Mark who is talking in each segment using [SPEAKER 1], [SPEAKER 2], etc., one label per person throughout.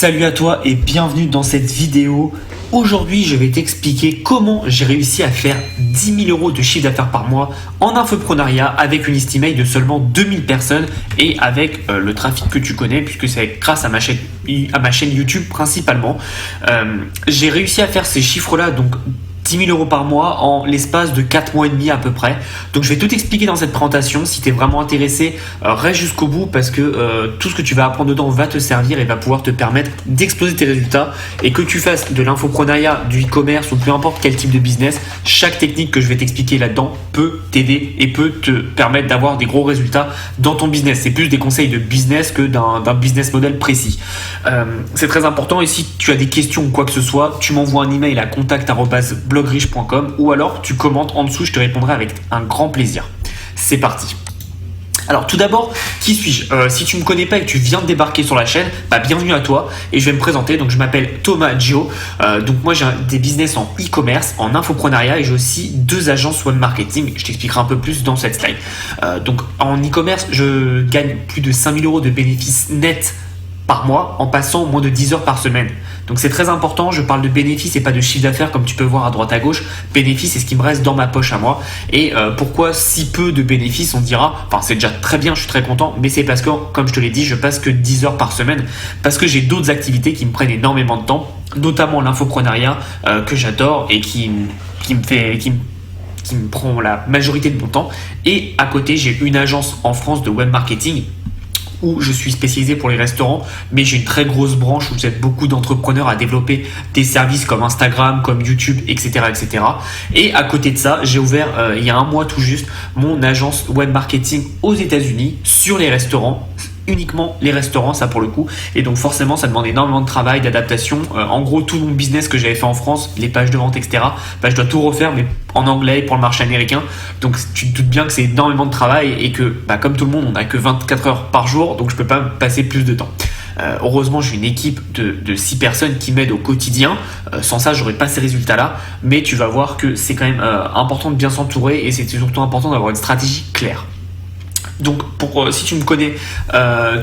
[SPEAKER 1] Salut à toi et bienvenue dans cette vidéo. Aujourd'hui, je vais t'expliquer comment j'ai réussi à faire 10 000 € de chiffre d'affaires par mois en infoprenariat avec une liste email de seulement 2000 personnes et avec le trafic que tu connais puisque c'est grâce à ma chaîne YouTube principalement. J'ai réussi à faire ces chiffres-là, donc 10 000 € par mois en l'espace de 4 mois et demi à peu près. Donc je vais tout expliquer dans cette présentation. Si tu es vraiment intéressé, reste jusqu'au bout parce que tout ce que tu vas apprendre dedans va te servir et va pouvoir te permettre d'exploser tes résultats. Et que tu fasses de l'infoprenariat, du e-commerce ou peu importe quel type de business, chaque technique que je vais t'expliquer là-dedans peut t'aider et peut te permettre d'avoir des gros résultats dans ton business. C'est plus des conseils de business que d'un business model précis. C'est très important et si tu as des questions ou quoi que ce soit, tu m'envoies un email à contact@blogriche.com ou alors tu commentes en dessous, je te répondrai avec un grand plaisir. C'est parti. Alors tout d'abord, qui suis-je ? Si tu ne me connais pas et que tu viens de débarquer sur la chaîne, bienvenue à toi et je vais me présenter. Donc je m'appelle Thomas Gio. Donc moi j'ai des business en e-commerce, en infoprenariat et j'ai aussi 2 agences web marketing. Je t'expliquerai un peu plus dans cette slide. Donc en e-commerce, je gagne plus de 5 000 € de bénéfices nets par mois en passant moins de 10 heures par semaine. Donc c'est très important, je parle de bénéfices et pas de chiffre d'affaires comme tu peux voir à droite à gauche. Bénéfices, c'est ce qui me reste dans ma poche à moi. Et pourquoi si peu de bénéfices, on dira, enfin c'est déjà très bien, je suis très content, mais c'est parce que, comme je te l'ai dit, je passe que 10 heures par semaine parce que j'ai d'autres activités qui me prennent énormément de temps, notamment l'infoprenariat que j'adore et qui me prend la majorité de mon temps. Et à côté, j'ai une agence en France de web marketing où je suis spécialisé pour les restaurants, mais j'ai une très grosse branche où j'aide beaucoup d'entrepreneurs à développer des services comme Instagram, comme YouTube, etc. etc. Et à côté de ça, j'ai ouvert il y a un mois tout juste mon agence web marketing aux États-Unis sur les restaurants. Uniquement les restaurants, ça pour le coup, et donc forcément ça demande énormément de travail, d'adaptation. En gros, tout mon business que j'avais fait en France, les pages de vente, etc., je dois tout refaire, mais en anglais pour le marché américain. Donc tu te doutes bien que c'est énormément de travail et que comme tout le monde, on n'a que 24 heures par jour, donc je peux pas me passer plus de temps. Heureusement, j'ai une équipe de 6 personnes qui m'aident au quotidien. Sans ça, j'aurais pas ces résultats-là. Mais tu vas voir que c'est quand même important de bien s'entourer et c'est surtout important d'avoir une stratégie claire. Donc si tu me connais,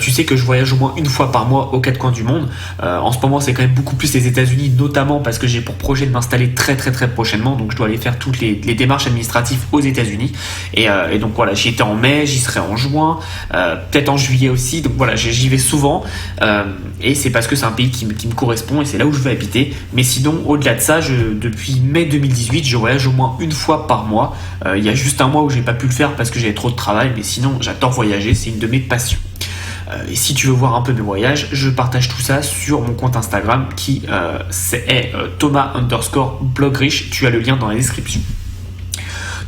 [SPEAKER 1] tu sais que je voyage au moins une fois par mois aux 4 coins du monde. En ce moment, c'est quand même beaucoup plus les États-Unis, notamment parce que j'ai pour projet de m'installer très prochainement. Donc je dois aller faire toutes les démarches administratives aux États-Unis. Et donc voilà, j'y étais en mai, j'y serai en juin, peut-être en juillet aussi. Donc voilà, j'y vais souvent. Et c'est parce que c'est un pays qui me correspond et c'est là où je veux habiter. Mais sinon, au-delà de ça, depuis mai 2018, je voyage au moins une fois par mois. Il y a juste un mois où j'ai pas pu le faire parce que j'avais trop de travail, mais sinon j'adore voyager, c'est une de mes passions. Et si tu veux voir un peu mes voyages, je partage tout ça sur mon compte Instagram qui est Thomas_blogriche. Tu as le lien dans la description.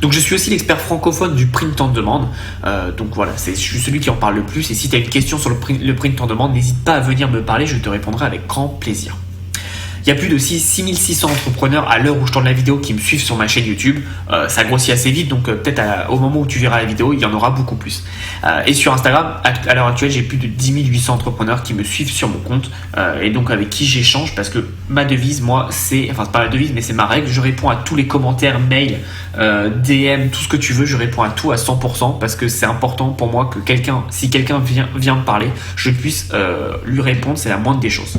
[SPEAKER 1] Donc je suis aussi l'expert francophone du print en demande. Donc voilà, je suis celui qui en parle le plus. Et si tu as une question sur le print en demande, n'hésite pas à venir me parler, je te répondrai avec grand plaisir. Il y a plus de 6600 entrepreneurs à l'heure où je tourne la vidéo qui me suivent sur ma chaîne YouTube. Ça grossit assez vite, donc peut-être au moment où tu verras la vidéo, il y en aura beaucoup plus. Et sur Instagram, à l'heure actuelle, j'ai plus de 10 800 entrepreneurs qui me suivent sur mon compte et donc avec qui j'échange parce que ma devise, moi, c'est pas la devise, mais c'est ma règle. Je réponds à tous les commentaires, mails, DM, tout ce que tu veux. Je réponds à tout à 100% parce que c'est important pour moi que si quelqu'un vient me parler, je puisse lui répondre. C'est la moindre des choses.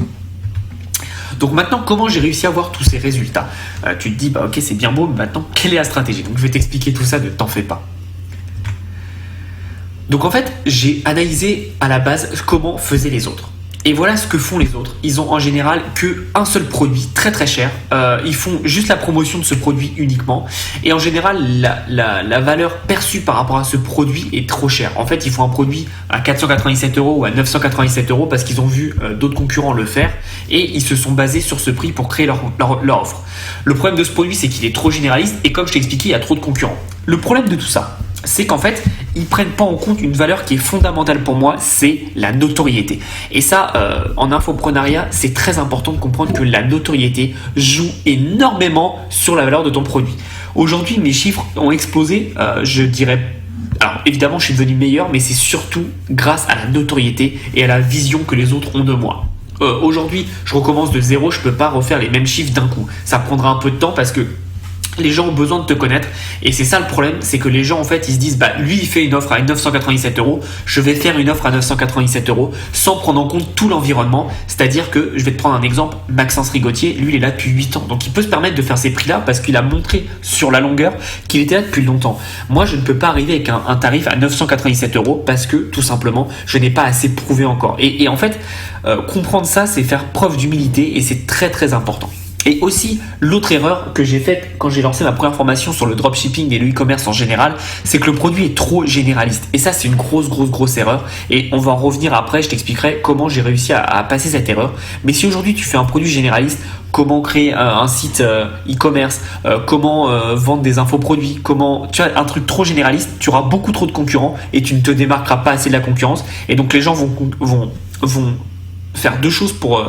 [SPEAKER 1] Donc maintenant, comment j'ai réussi à avoir tous ces résultats ? Tu te dis, ok, c'est bien beau, mais maintenant, quelle est la stratégie ? Donc je vais t'expliquer tout ça, ne t'en fais pas. Donc en fait, j'ai analysé à la base comment faisaient les autres. Et voilà ce que font les autres. Ils ont en général qu'un seul produit très cher. Ils font juste la promotion de ce produit uniquement. Et en général, la valeur perçue par rapport à ce produit est trop chère. En fait, ils font un produit à 497 € ou à 997 € parce qu'ils ont vu d'autres concurrents le faire. Et ils se sont basés sur ce prix pour créer leur offre. Le problème de ce produit, c'est qu'il est trop généraliste. Et comme je t'ai expliqué, il y a trop de concurrents. Le problème de tout ça, c'est qu'en fait, ils prennent pas en compte une valeur qui est fondamentale pour moi, c'est la notoriété. Et ça, en infoprenariat, c'est très important de comprendre que la notoriété joue énormément sur la valeur de ton produit. Aujourd'hui, mes chiffres ont explosé, je dirais. Alors évidemment, je suis devenu meilleur, mais c'est surtout grâce à la notoriété et à la vision que les autres ont de moi. Aujourd'hui, je recommence de zéro, je peux pas refaire les mêmes chiffres d'un coup. Ça prendra un peu de temps parce que Les gens ont besoin de te connaître et c'est ça le problème, c'est que les gens en fait ils se disent bah lui il fait une offre à 997 euros, je vais faire une offre à 997 euros sans prendre en compte tout l'environnement. C'est-à-dire que je vais te prendre un exemple, Maxence Rigotier, lui il est là depuis 8 ans, donc il peut se permettre de faire ces prix là parce qu'il a montré sur la longueur qu'il était là depuis longtemps. Moi je ne peux pas arriver avec un tarif à 997 euros parce que tout simplement je n'ai pas assez prouvé encore. Et en fait comprendre ça c'est faire preuve d'humilité et c'est très très important. Et aussi, l'autre erreur que j'ai faite quand j'ai lancé ma première formation sur le dropshipping et le e-commerce en général, c'est que le produit est trop généraliste. Et ça, c'est une grosse erreur. Et on va en revenir après, je t'expliquerai comment j'ai réussi à passer cette erreur. Mais si aujourd'hui tu fais un produit généraliste, comment créer un site e-commerce, comment vendre des infoproduits, comment tu as un truc trop généraliste, tu auras beaucoup trop de concurrents et tu ne te démarqueras pas assez de la concurrence. Et donc les gens vont faire deux choses pour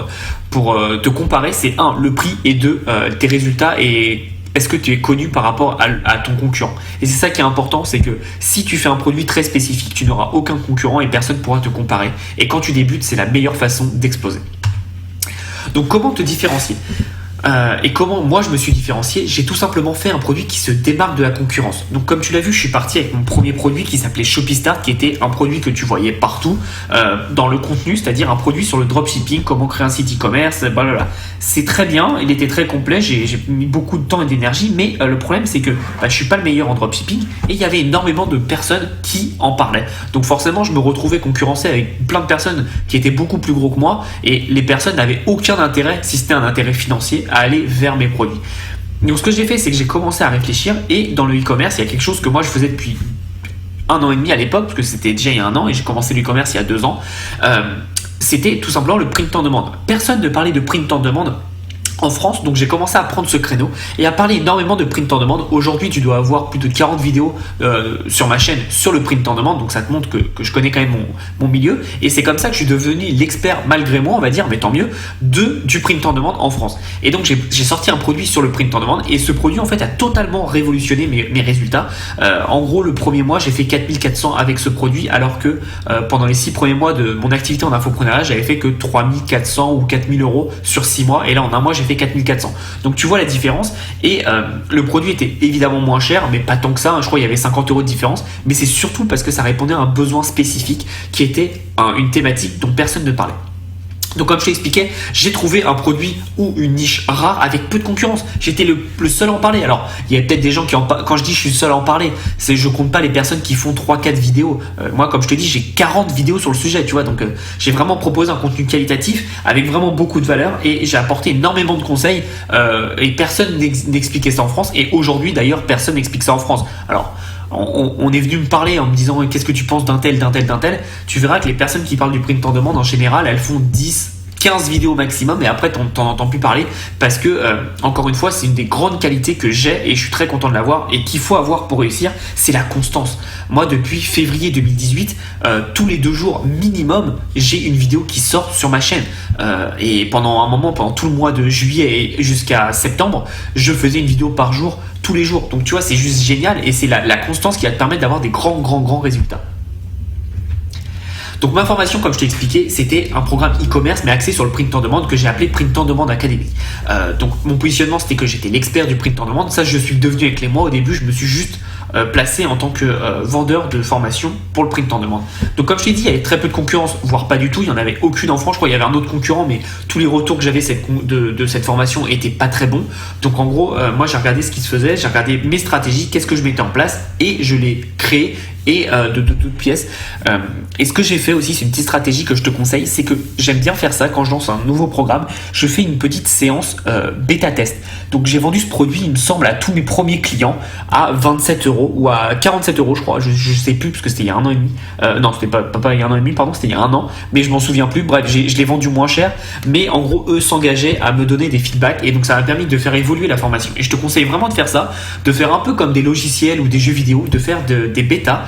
[SPEAKER 1] te comparer, c'est un, le prix, et deux, tes résultats et est-ce que tu es connu par rapport à ton concurrent. Et c'est ça qui est important, c'est que si tu fais un produit très spécifique, tu n'auras aucun concurrent et personne ne pourra te comparer. Et quand tu débutes, c'est la meilleure façon d'exploser. Donc comment te différencier ? Et comment moi je me suis différencié? J'ai tout simplement fait un produit qui se démarque de la concurrence. Donc comme tu l'as vu, je suis parti avec mon premier produit qui s'appelait Shopistart, qui était un produit que tu voyais partout dans le contenu, c'est-à-dire un produit sur le dropshipping, comment créer un site e-commerce, blablabla. C'est très bien, il était très complet, j'ai mis beaucoup de temps et d'énergie, mais le problème c'est que je suis pas le meilleur en dropshipping et il y avait énormément de personnes qui en parlaient. Donc forcément je me retrouvais concurrencé avec plein de personnes qui étaient beaucoup plus gros que moi et les personnes n'avaient aucun intérêt, si c'était un intérêt financier, à aller vers mes produits. Donc ce que j'ai fait, c'est que j'ai commencé à réfléchir et dans le e-commerce, il y a quelque chose que moi je faisais depuis 1 an et demi à l'époque, parce que c'était déjà il y a 1 an et j'ai commencé l'e-commerce il y a 2 ans. C'était tout simplement le print en demande. Personne ne parlait de print en demande en France, donc j'ai commencé à prendre ce créneau et à parler énormément de print en demande. Aujourd'hui, tu dois avoir plus de 40 vidéos sur ma chaîne sur le print en demande, donc ça te montre que je connais quand même mon milieu. Et c'est comme ça que je suis devenu l'expert, malgré moi, on va dire, mais tant mieux, du print en demande en France. Et donc j'ai sorti un produit sur le print en demande et ce produit en fait a totalement révolutionné mes résultats. En gros, le premier mois, j'ai fait 4400 avec ce produit, alors que pendant les 6 premiers mois de mon activité en infopreneuriat, j'avais fait que 3400 ou 4000 euros sur 6 mois. Et là, en 1 mois, j'ai fait 4400. Donc tu vois la différence. Et le produit était évidemment moins cher, mais pas tant que ça. Je crois qu'il y avait 50 euros de différence. Mais c'est surtout parce que ça répondait à un besoin spécifique qui était une thématique dont personne ne parlait. Donc comme je t'expliquais, j'ai trouvé un produit ou une niche rare avec peu de concurrence. J'étais le seul à en parler. Alors, il y a peut-être des gens qui quand je dis je suis seul à en parler, c'est je compte pas les personnes qui font 3-4 vidéos. Moi, comme je te dis, j'ai 40 vidéos sur le sujet, tu vois. Donc, j'ai vraiment proposé un contenu qualitatif avec vraiment beaucoup de valeur et j'ai apporté énormément de conseils et personne n'expliquait ça en France. Et aujourd'hui, d'ailleurs, personne n'explique ça en France. Alors, on est venu me parler en me disant qu'est-ce que tu penses d'un tel. Tu verras que les personnes qui parlent du print en demande en général, elles font 10-15 vidéos maximum et après t'en entends plus parler parce que encore une fois c'est une des grandes qualités que j'ai et je suis très content de l'avoir et qu'il faut avoir pour réussir, c'est la constance. Moi depuis février 2018 tous les 2 jours minimum j'ai une vidéo qui sort sur ma chaîne et pendant tout le mois de juillet et jusqu'à septembre je faisais une vidéo par jour tous les jours. Donc tu vois c'est juste génial et c'est la constance qui va te permettre d'avoir des grands résultats. Donc ma formation, comme je t'ai expliqué, c'était un programme e-commerce mais axé sur le print en demande que j'ai appelé Print en demande Academy. Donc mon positionnement c'était que j'étais l'expert du print en demande. Ça je suis devenu avec les mois. Au début je me suis juste placé en tant que vendeur de formation pour le print en demande. Donc comme je t'ai dit, il y avait très peu de concurrence, voire pas du tout. Il n'y en avait aucune en France. Je crois qu'il y avait un autre concurrent, mais tous les retours que j'avais de cette formation étaient pas très bons. Donc en gros, moi j'ai regardé ce qui se faisait, j'ai regardé mes stratégies, qu'est-ce que je mettais en place et je l'ai créé et de toutes pièces. Et ce que j'ai fait aussi, c'est une petite stratégie que je te conseille, c'est que j'aime bien faire ça quand je lance un nouveau programme. Je fais une petite séance bêta test. Donc j'ai vendu ce produit, il me semble, à tous mes premiers clients à 27 euros ou à 47 euros, je crois. Je sais plus parce que c'était il y a 1 an et demi. Non, c'était pas il y a 1 an et demi, pardon, c'était il y a 1 an. Mais je m'en souviens plus. Bref, je l'ai vendu moins cher. Mais en gros, eux s'engageaient à me donner des feedbacks et donc ça m'a permis de faire évoluer la formation. Et je te conseille vraiment de faire ça, de faire un peu comme des logiciels ou des jeux vidéo, de faire des bêtas.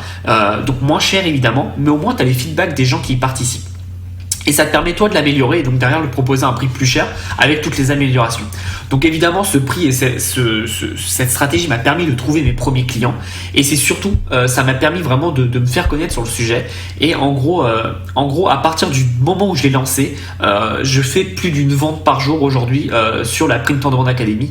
[SPEAKER 1] Donc moins cher évidemment, mais au moins tu as les feedbacks des gens qui y participent. Et ça te permet toi de l'améliorer et donc derrière le proposer à un prix plus cher avec toutes les améliorations. Donc évidemment ce prix et cette stratégie m'a permis de trouver mes premiers clients et c'est surtout ça m'a permis vraiment de me faire connaître sur le sujet. Et en gros à partir du moment où je l'ai lancé, je fais plus d'une vente par jour aujourd'hui sur la Print on Demand Academy.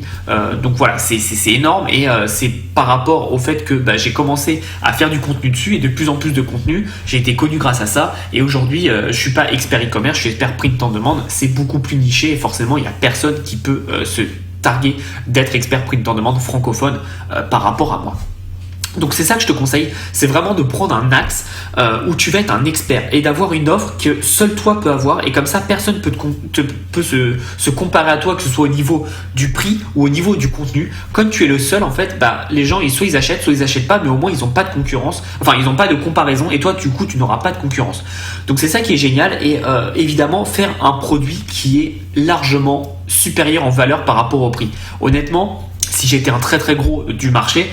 [SPEAKER 1] Donc voilà, c'est énorme et c'est par rapport au fait que j'ai commencé à faire du contenu dessus et de plus en plus de contenu. J'ai été connu grâce à ça et aujourd'hui je suis pas expert e-commerce, je suis expert Print on Demand. C'est beaucoup plus niché et forcément il n'y a personne qui peut se targuer d'être expert Print on Demand francophone par rapport à moi. Donc c'est ça que je te conseille, c'est vraiment de prendre un axe où tu vas être un expert et d'avoir une offre que seul toi peux avoir et comme ça personne peut se comparer à toi, que ce soit au niveau du prix ou au niveau du contenu. Comme tu es le seul en fait, les gens soit ils achètent pas, mais au moins ils n'ont pas de concurrence, enfin ils n'ont pas de comparaison et toi du coup tu n'auras pas de concurrence. Donc c'est ça qui est génial et évidemment faire un produit qui est largement supérieur en valeur par rapport au prix. Honnêtement, si j'étais un très très gros du marché,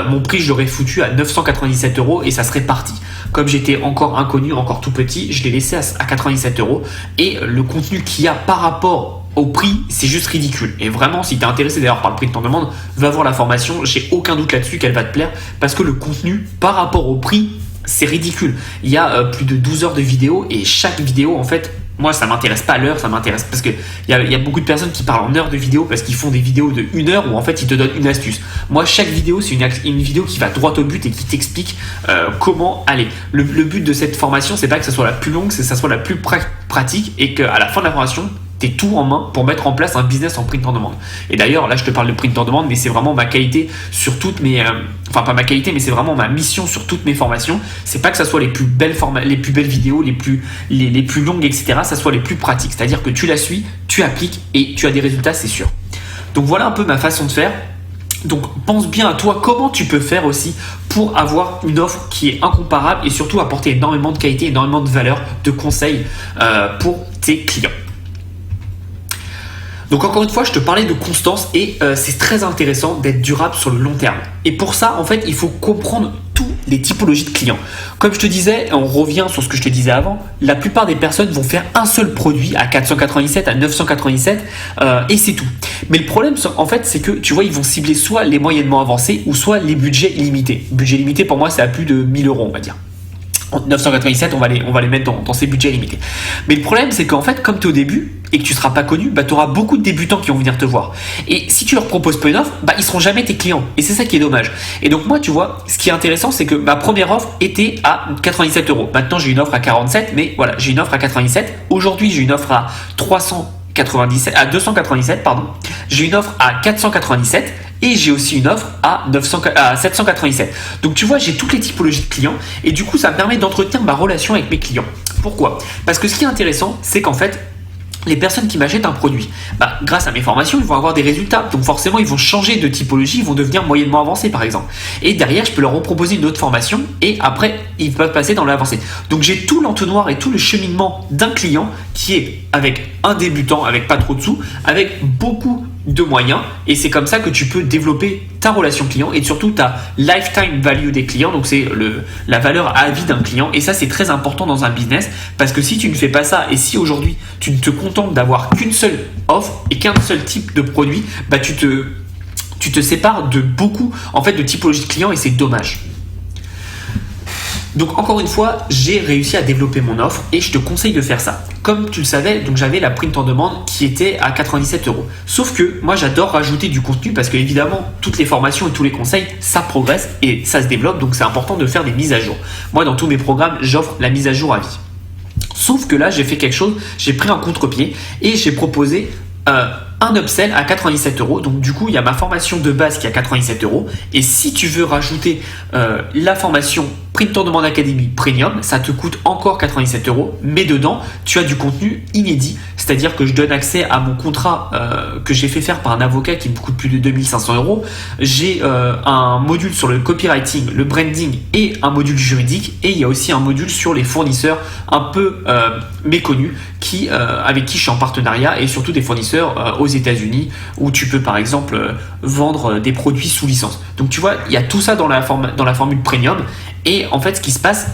[SPEAKER 1] mon prix je l'aurais foutu à 997 € et ça serait parti. Comme j'étais encore inconnu, encore tout petit, je l'ai laissé à 97 € et le contenu qu'il y a par rapport au prix, c'est juste ridicule. Et vraiment, si tu es intéressé d'ailleurs par le prix de ton demande, va voir la formation, j'ai aucun doute là-dessus qu'elle va te plaire parce que le contenu par rapport au prix, c'est ridicule. Il y a plus de 12 heures de vidéo et chaque vidéo en fait, moi ça m'intéresse pas à l'heure, ça m'intéresse parce que il y a beaucoup de personnes qui parlent en heures de vidéo parce qu'ils font des vidéos de 1 heure où en fait ils te donnent une astuce. Moi chaque vidéo c'est une vidéo qui va droit au but et qui t'explique comment aller. Le but de cette formation c'est pas que ça soit la plus longue, c'est que ça soit la plus pratique et qu'à la fin de la formation t'es tout en main pour mettre en place un business en print on demand. Et d'ailleurs là je te parle de print on demand mais c'est vraiment ma qualité sur toutes mes enfin pas ma qualité mais c'est vraiment ma mission sur toutes mes formations. C'est pas que ça soit les plus belles vidéos, les plus longues etc. Ça soit les plus pratiques, c'est-à-dire que tu la suis, tu appliques et tu as des résultats, c'est sûr. Donc voilà un peu ma façon de faire. Donc pense bien à toi comment tu peux faire aussi pour avoir une offre qui est incomparable et surtout apporter énormément de qualité, énormément de valeur, de conseils pour tes clients. Donc encore une fois, je te parlais de constance et c'est très intéressant d'être durable sur le long terme. Et pour ça, en fait, il faut comprendre toutes les typologies de clients. Comme je te disais, on revient sur ce que je te disais avant, la plupart des personnes vont faire un seul produit à 497, à 997 et c'est tout. Mais le problème, en fait, c'est que tu vois, ils vont cibler soit les moyennement avancés ou soit les budgets limités. Budget limité, pour moi, c'est à plus de 1000 €, on va dire. 997, on va les mettre dans ces budgets limités. Mais le problème, c'est qu'en fait, comme tu es au début et que tu ne seras pas connu, tu auras beaucoup de débutants qui vont venir te voir. Et si tu leur proposes pas une offre, ils ne seront jamais tes clients. Et c'est ça qui est dommage. Et donc moi, tu vois, ce qui est intéressant, c'est que ma première offre était à 97 €. Maintenant, j'ai une offre à 47, mais voilà, j'ai une offre à 97. Aujourd'hui, j'ai une offre à 297, pardon. J'ai une offre à 497. Et j'ai aussi une offre à 797. Donc tu vois, j'ai toutes les typologies de clients et du coup ça me permet d'entretenir ma relation avec mes clients. Pourquoi ? Parce que ce qui est intéressant, c'est qu'en fait, les personnes qui m'achètent un produit, grâce à mes formations, ils vont avoir des résultats. Donc forcément, ils vont changer de typologie, ils vont devenir moyennement avancés par exemple. Et derrière, je peux leur proposer une autre formation et après, ils peuvent passer dans l'avancée. Donc j'ai tout l'entonnoir et tout le cheminement d'un client qui est avec un débutant, avec pas trop de sous, avec beaucoup de moyens et c'est comme ça que tu peux développer ta relation client et surtout ta lifetime value des clients, donc c'est la valeur à vie d'un client et ça c'est très important dans un business parce que si tu ne fais pas ça et si aujourd'hui tu ne te contentes d'avoir qu'une seule offre et qu'un seul type de produit, tu te sépares de beaucoup en fait de typologies de clients et c'est dommage. Donc encore une fois, j'ai réussi à développer mon offre et je te conseille de faire ça. Comme tu le savais, donc j'avais la print on demand qui était à 97 €. Sauf que moi j'adore rajouter du contenu parce que évidemment toutes les formations et tous les conseils ça progresse et ça se développe, donc c'est important de faire des mises à jour. Moi dans tous mes programmes j'offre la mise à jour à vie. Sauf que là j'ai fait quelque chose, j'ai pris un contre-pied et j'ai proposé un upsell à 97 €. Donc du coup il y a ma formation de base qui est à 97 € et si tu veux rajouter la formation Print on Demand Academy Premium, ça te coûte encore 97 €, mais dedans tu as du contenu inédit, c'est-à-dire que je donne accès à mon contrat que j'ai fait faire par un avocat qui me coûte plus de 2500 €. J'ai un module sur le copywriting, le branding et un module juridique et il y a aussi un module sur les fournisseurs un peu méconnus avec qui je suis en partenariat et surtout des fournisseurs aux États-Unis où tu peux par exemple vendre des produits sous licence. Donc tu vois, il y a tout ça dans la formule premium et en fait ce qui se passe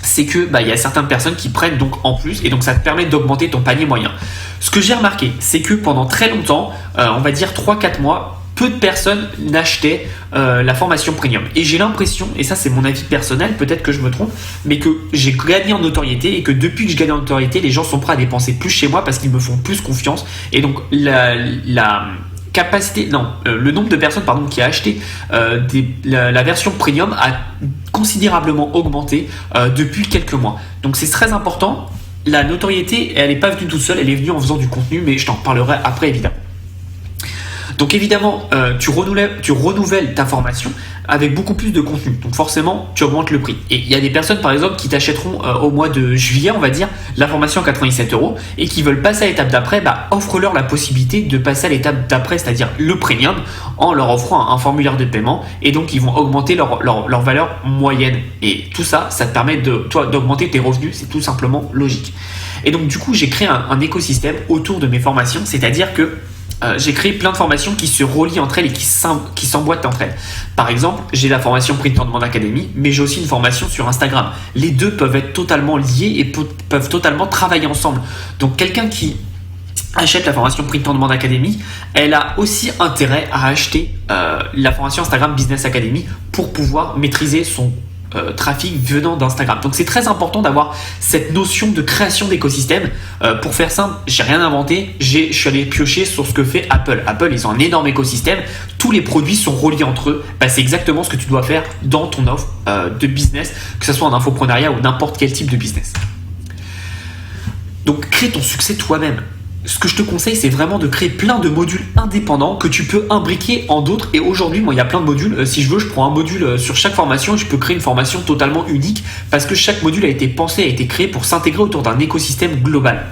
[SPEAKER 1] c'est que il y a certaines personnes qui prennent donc en plus et donc ça te permet d'augmenter ton panier moyen. Ce que j'ai remarqué, c'est que pendant très longtemps, on va dire 3-4 mois, peu de personnes n'achetaient la formation premium. Et j'ai l'impression, et ça c'est mon avis personnel, peut-être que je me trompe, mais que j'ai gagné en notoriété et que depuis que je gagne en notoriété, les gens sont prêts à dépenser plus chez moi parce qu'ils me font plus confiance. Et donc le nombre de personnes qui a acheté la version premium a considérablement augmenté depuis quelques mois. Donc c'est très important. La notoriété, elle n'est pas venue toute seule, elle est venue en faisant du contenu, mais je t'en parlerai après évidemment. Donc évidemment, tu renouvelles ta formation avec beaucoup plus de contenu. Donc forcément, tu augmentes le prix. Et il y a des personnes, par exemple, qui t'achèteront au mois de juillet, on va dire, la formation à 97 € et qui veulent passer à l'étape d'après, offre-leur la possibilité de passer à l'étape d'après, c'est-à-dire le premium, en leur offrant un formulaire de paiement. Et donc, ils vont augmenter leur valeur moyenne. Et tout ça, ça te permet d'augmenter tes revenus. C'est tout simplement logique. Et donc, du coup, j'ai créé un écosystème autour de mes formations, c'est-à-dire que j'ai créé plein de formations qui se relient entre elles et qui s'emboîtent entre elles. Par exemple, j'ai la formation Print on Demand Academy, mais j'ai aussi une formation sur Instagram. Les deux peuvent être totalement liés et peuvent totalement travailler ensemble. Donc quelqu'un qui achète la formation Print on Demand Academy, elle a aussi intérêt à acheter la formation Instagram Business Academy pour pouvoir maîtriser son trafic venant d'Instagram. Donc c'est très important d'avoir cette notion de création d'écosystème. Pour faire simple, j'ai rien inventé, je suis allé piocher sur ce que fait Apple. Apple, ils ont un énorme écosystème, tous les produits sont reliés entre eux. C'est exactement ce que tu dois faire dans ton offre de business, que ce soit en infoprenariat ou n'importe quel type de business. Donc crée ton succès toi-même. Ce que je te conseille, c'est vraiment de créer plein de modules indépendants que tu peux imbriquer en d'autres. Et aujourd'hui, moi, il y a plein de modules. Si je veux, je prends un module sur chaque formation et je peux créer une formation totalement unique parce que chaque module a été pensé, a été créé pour s'intégrer autour d'un écosystème global.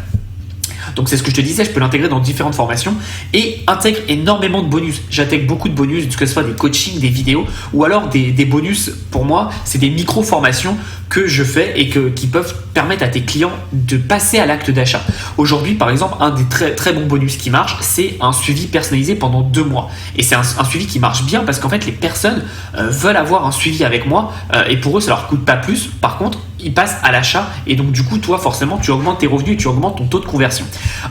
[SPEAKER 1] Donc c'est ce que je te disais, je peux l'intégrer dans différentes formations et intègre énormément de bonus. J'intègre beaucoup de bonus, que ce soit des coachings, des vidéos ou alors des bonus. Pour moi, c'est des micro-formations que je fais et qui peuvent permettre à tes clients de passer à l'acte d'achat. Aujourd'hui, par exemple, un des très très bons bonus qui marche, c'est un suivi personnalisé pendant 2 mois. Et c'est un suivi qui marche bien parce qu'en fait, les personnes veulent avoir un suivi avec moi et pour eux, ça leur coûte pas plus. Par contre, ils passent à l'achat et donc du coup, toi, forcément, tu augmentes tes revenus et tu augmentes ton taux de conversion.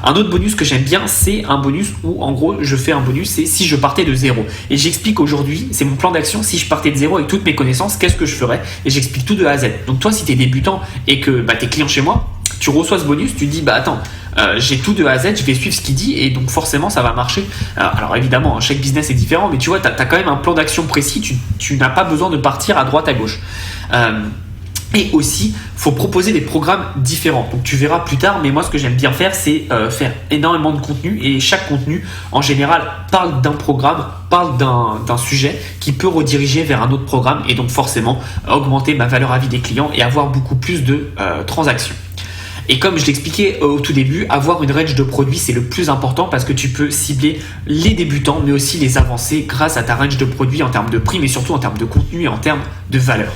[SPEAKER 1] Un autre bonus que j'aime bien, c'est un bonus où en gros, je fais un bonus, c'est si je partais de zéro. Et j'explique aujourd'hui, c'est mon plan d'action, si je partais de zéro avec toutes mes connaissances, qu'est-ce que je ferais? Et j'explique tout de A à Z. Donc toi, si tu es débutant et que tu es client chez moi, tu reçois ce bonus, tu te dis attends, j'ai tout de A à Z, je vais suivre ce qu'il dit et donc forcément ça va marcher. Alors évidemment, chaque business est différent, mais tu vois, tu as quand même un plan d'action précis, tu n'as pas besoin de partir à droite à gauche. Et aussi, il faut proposer des programmes différents. Donc tu verras plus tard, mais moi ce que j'aime bien faire, c'est faire énormément de contenu. Et chaque contenu, en général, parle d'un programme, parle d'un sujet qui peut rediriger vers un autre programme. Et donc forcément, augmenter ma valeur à vie des clients et avoir beaucoup plus de transactions. Et comme je l'expliquais au tout début, avoir une range de produits, c'est le plus important parce que tu peux cibler les débutants, mais aussi les avancés grâce à ta range de produits en termes de prix, mais surtout en termes de contenu et en termes de valeur.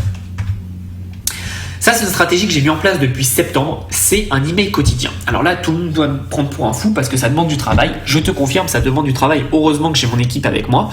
[SPEAKER 1] Ça, c'est une stratégie que j'ai mis en place depuis septembre. C'est un email quotidien. Alors là, tout le monde doit me prendre pour un fou parce que ça demande du travail. Je te confirme, ça demande du travail. Heureusement que j'ai mon équipe avec moi.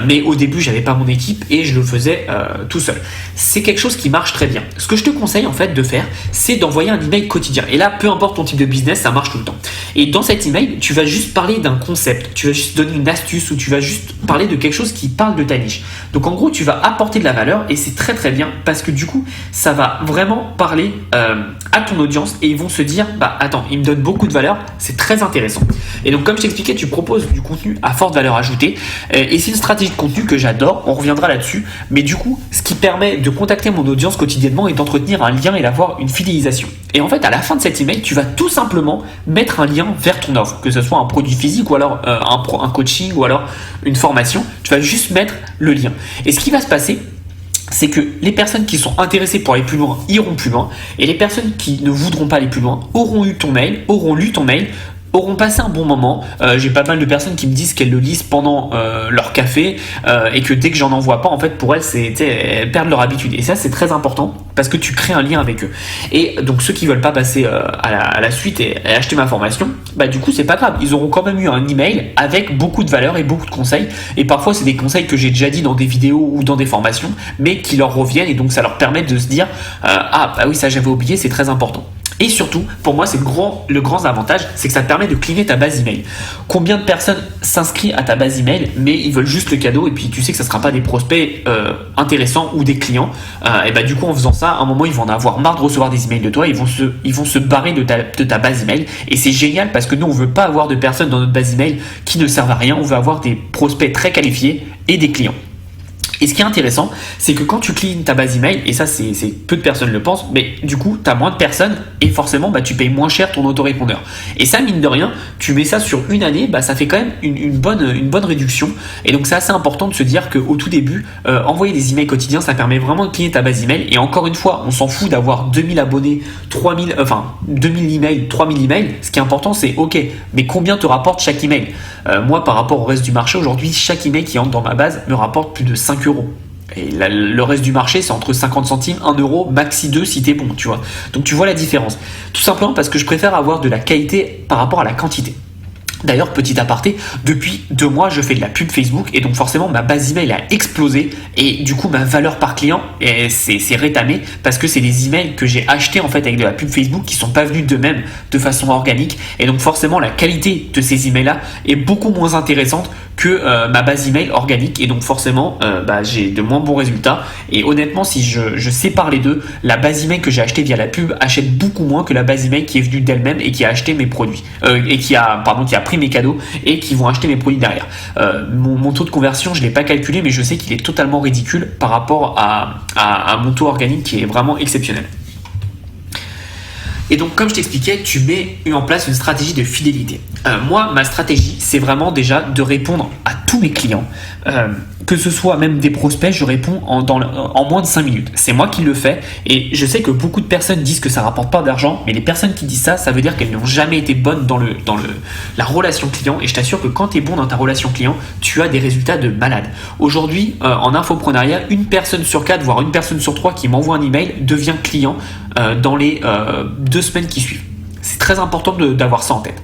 [SPEAKER 1] Mais au début, j'avais pas mon équipe et je le faisais tout seul. C'est quelque chose qui marche très bien. Ce que je te conseille en fait de faire, c'est d'envoyer un email quotidien. Et là, peu importe ton type de business, ça marche tout le temps. Et dans cet email, tu vas juste parler d'un concept. Tu vas juste donner une astuce ou tu vas juste parler de quelque chose qui parle de ta niche. Donc en gros, tu vas apporter de la valeur et c'est très très bien parce que du coup, ça va vraiment parler à ton audience et ils vont se dire attends, il me donne beaucoup de valeur, c'est très intéressant. Et donc comme je t'expliquais, tu proposes du contenu à forte valeur ajoutée et c'est une stratégie de contenu que j'adore, on reviendra là-dessus, mais du coup ce qui permet de contacter mon audience quotidiennement et d'entretenir un lien et d'avoir une fidélisation. Et en fait à la fin de cet email, tu vas tout simplement mettre un lien vers ton offre, que ce soit un produit physique ou alors un coaching ou alors une formation, tu vas juste mettre le lien. Et ce qui va se passer, c'est que les personnes qui sont intéressées pour aller plus loin iront plus loin et les personnes qui ne voudront pas aller plus loin auront lu ton mail, auront passé un bon moment. J'ai pas mal de personnes qui me disent qu'elles le lisent pendant leur café et que dès que j'en envoie pas, en fait, pour elles, elles perdent leur habitude. Et ça, c'est très important parce que tu crées un lien avec eux. Et donc, ceux qui veulent pas passer à la suite et acheter ma formation, bah du coup, c'est pas grave. Ils auront quand même eu un email avec beaucoup de valeur et beaucoup de conseils. Et parfois, c'est des conseils que j'ai déjà dit dans des vidéos ou dans des formations, mais qui leur reviennent. Et donc, ça leur permet de se dire ah, bah oui, ça j'avais oublié, c'est très important. Et surtout, pour moi, c'est le grand avantage, c'est que ça te permet de cleaner ta base email. Combien de personnes s'inscrivent à ta base email, mais ils veulent juste le cadeau, et puis tu sais que ça ne sera pas des prospects intéressants ou des clients. Et bah du coup, en faisant ça, à un moment, ils vont en avoir marre de recevoir des emails de toi, ils vont se barrer de ta base email. Et c'est génial parce que nous, on ne veut pas avoir de personnes dans notre base email qui ne servent à rien. On veut avoir des prospects très qualifiés et des clients. Et ce qui est intéressant, c'est que quand tu cleans ta base email, et ça c'est peu de personnes le pensent, mais du coup tu as moins de personnes et forcément bah, tu payes moins cher ton autorépondeur. Et ça, mine de rien, tu mets ça sur une année, bah, ça fait quand même une bonne réduction. Et donc c'est assez important de se dire qu'au tout début, envoyer des emails quotidiens, ça permet vraiment de cleaner ta base email. Et encore une fois, on s'en fout d'avoir 2000 abonnés, 2000 emails, 3000 emails. Ce qui est important, c'est ok, mais combien te rapporte chaque email? Moi, par rapport au reste du marché, aujourd'hui, chaque email qui entre dans ma base me rapporte plus de 5 euros. Et le reste du marché, c'est entre 50 centimes, 1 euro, maxi 2 si t'es bon, tu vois. Donc tu vois la différence. Tout simplement parce que je préfère avoir de la qualité par rapport à la quantité. D'ailleurs, petit aparté, depuis 2 mois, je fais de la pub Facebook et donc forcément ma base email a explosé et du coup ma valeur par client c'est rétamé parce que c'est des emails que j'ai achetés en fait avec de la pub Facebook qui sont pas venus d'eux-mêmes de façon organique et donc forcément la qualité de ces emails là est beaucoup moins intéressante que ma base email organique et donc forcément j'ai de moins bons résultats et honnêtement si je sépare les deux, la base email que j'ai acheté via la pub achète beaucoup moins que la base email qui est venue d'elle-même et qui a acheté mes produits et qui a pris mes cadeaux et qui vont acheter mes produits derrière. Mon taux de conversion, je ne l'ai pas calculé, mais je sais qu'il est totalement ridicule par rapport à mon taux organique qui est vraiment exceptionnel. Et donc, comme je t'expliquais, tu mets en place une stratégie de fidélité. Moi, ma stratégie, c'est vraiment déjà de répondre à tous mes clients. Que ce soit même des prospects, je réponds en moins de 5 minutes. C'est moi qui le fais et je sais que beaucoup de personnes disent que ça ne rapporte pas d'argent, mais les personnes qui disent ça, ça veut dire qu'elles n'ont jamais été bonnes dans la relation client et je t'assure que quand tu es bon dans ta relation client, tu as des résultats de malade. Aujourd'hui, en infopreneuriat, une personne sur 4, voire une personne sur 3 qui m'envoie un email devient client dans les 2 semaines qui suivent. C'est très important d'avoir ça en tête.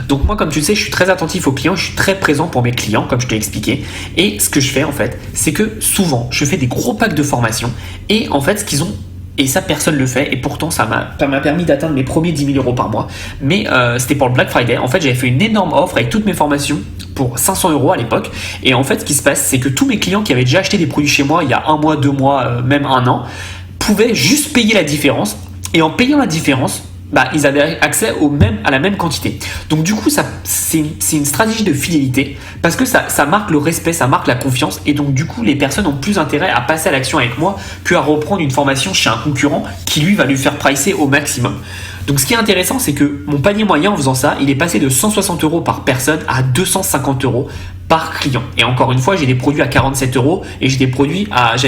[SPEAKER 1] Donc moi, comme tu le sais, je suis très attentif aux clients, je suis très présent pour mes clients, comme je t'ai expliqué. Et ce que je fais en fait, c'est que souvent, je fais des gros packs de formation. Et en fait, ce qu'ils ont, et ça personne ne le fait, et pourtant ça m'a permis d'atteindre mes premiers 10 000 euros par mois. Mais c'était pour le Black Friday. En fait, j'avais fait une énorme offre avec toutes mes formations pour 500 euros à l'époque. Et en fait, ce qui se passe, c'est que tous mes clients qui avaient déjà acheté des produits chez moi il y a 1 mois, 2 mois, même 1 an, pouvaient juste payer la différence. Et en payant la différence, ils avaient accès à la même quantité. Donc du coup, c'est une stratégie de fidélité parce que ça marque le respect, ça marque la confiance et donc du coup, les personnes ont plus intérêt à passer à l'action avec moi qu'à reprendre une formation chez un concurrent qui lui va lui faire pricer au maximum. Donc ce qui est intéressant, c'est que mon panier moyen en faisant ça, il est passé de 160 euros par personne à 250 euros par client. Et encore une fois, j'ai des produits à 47 euros et j'avais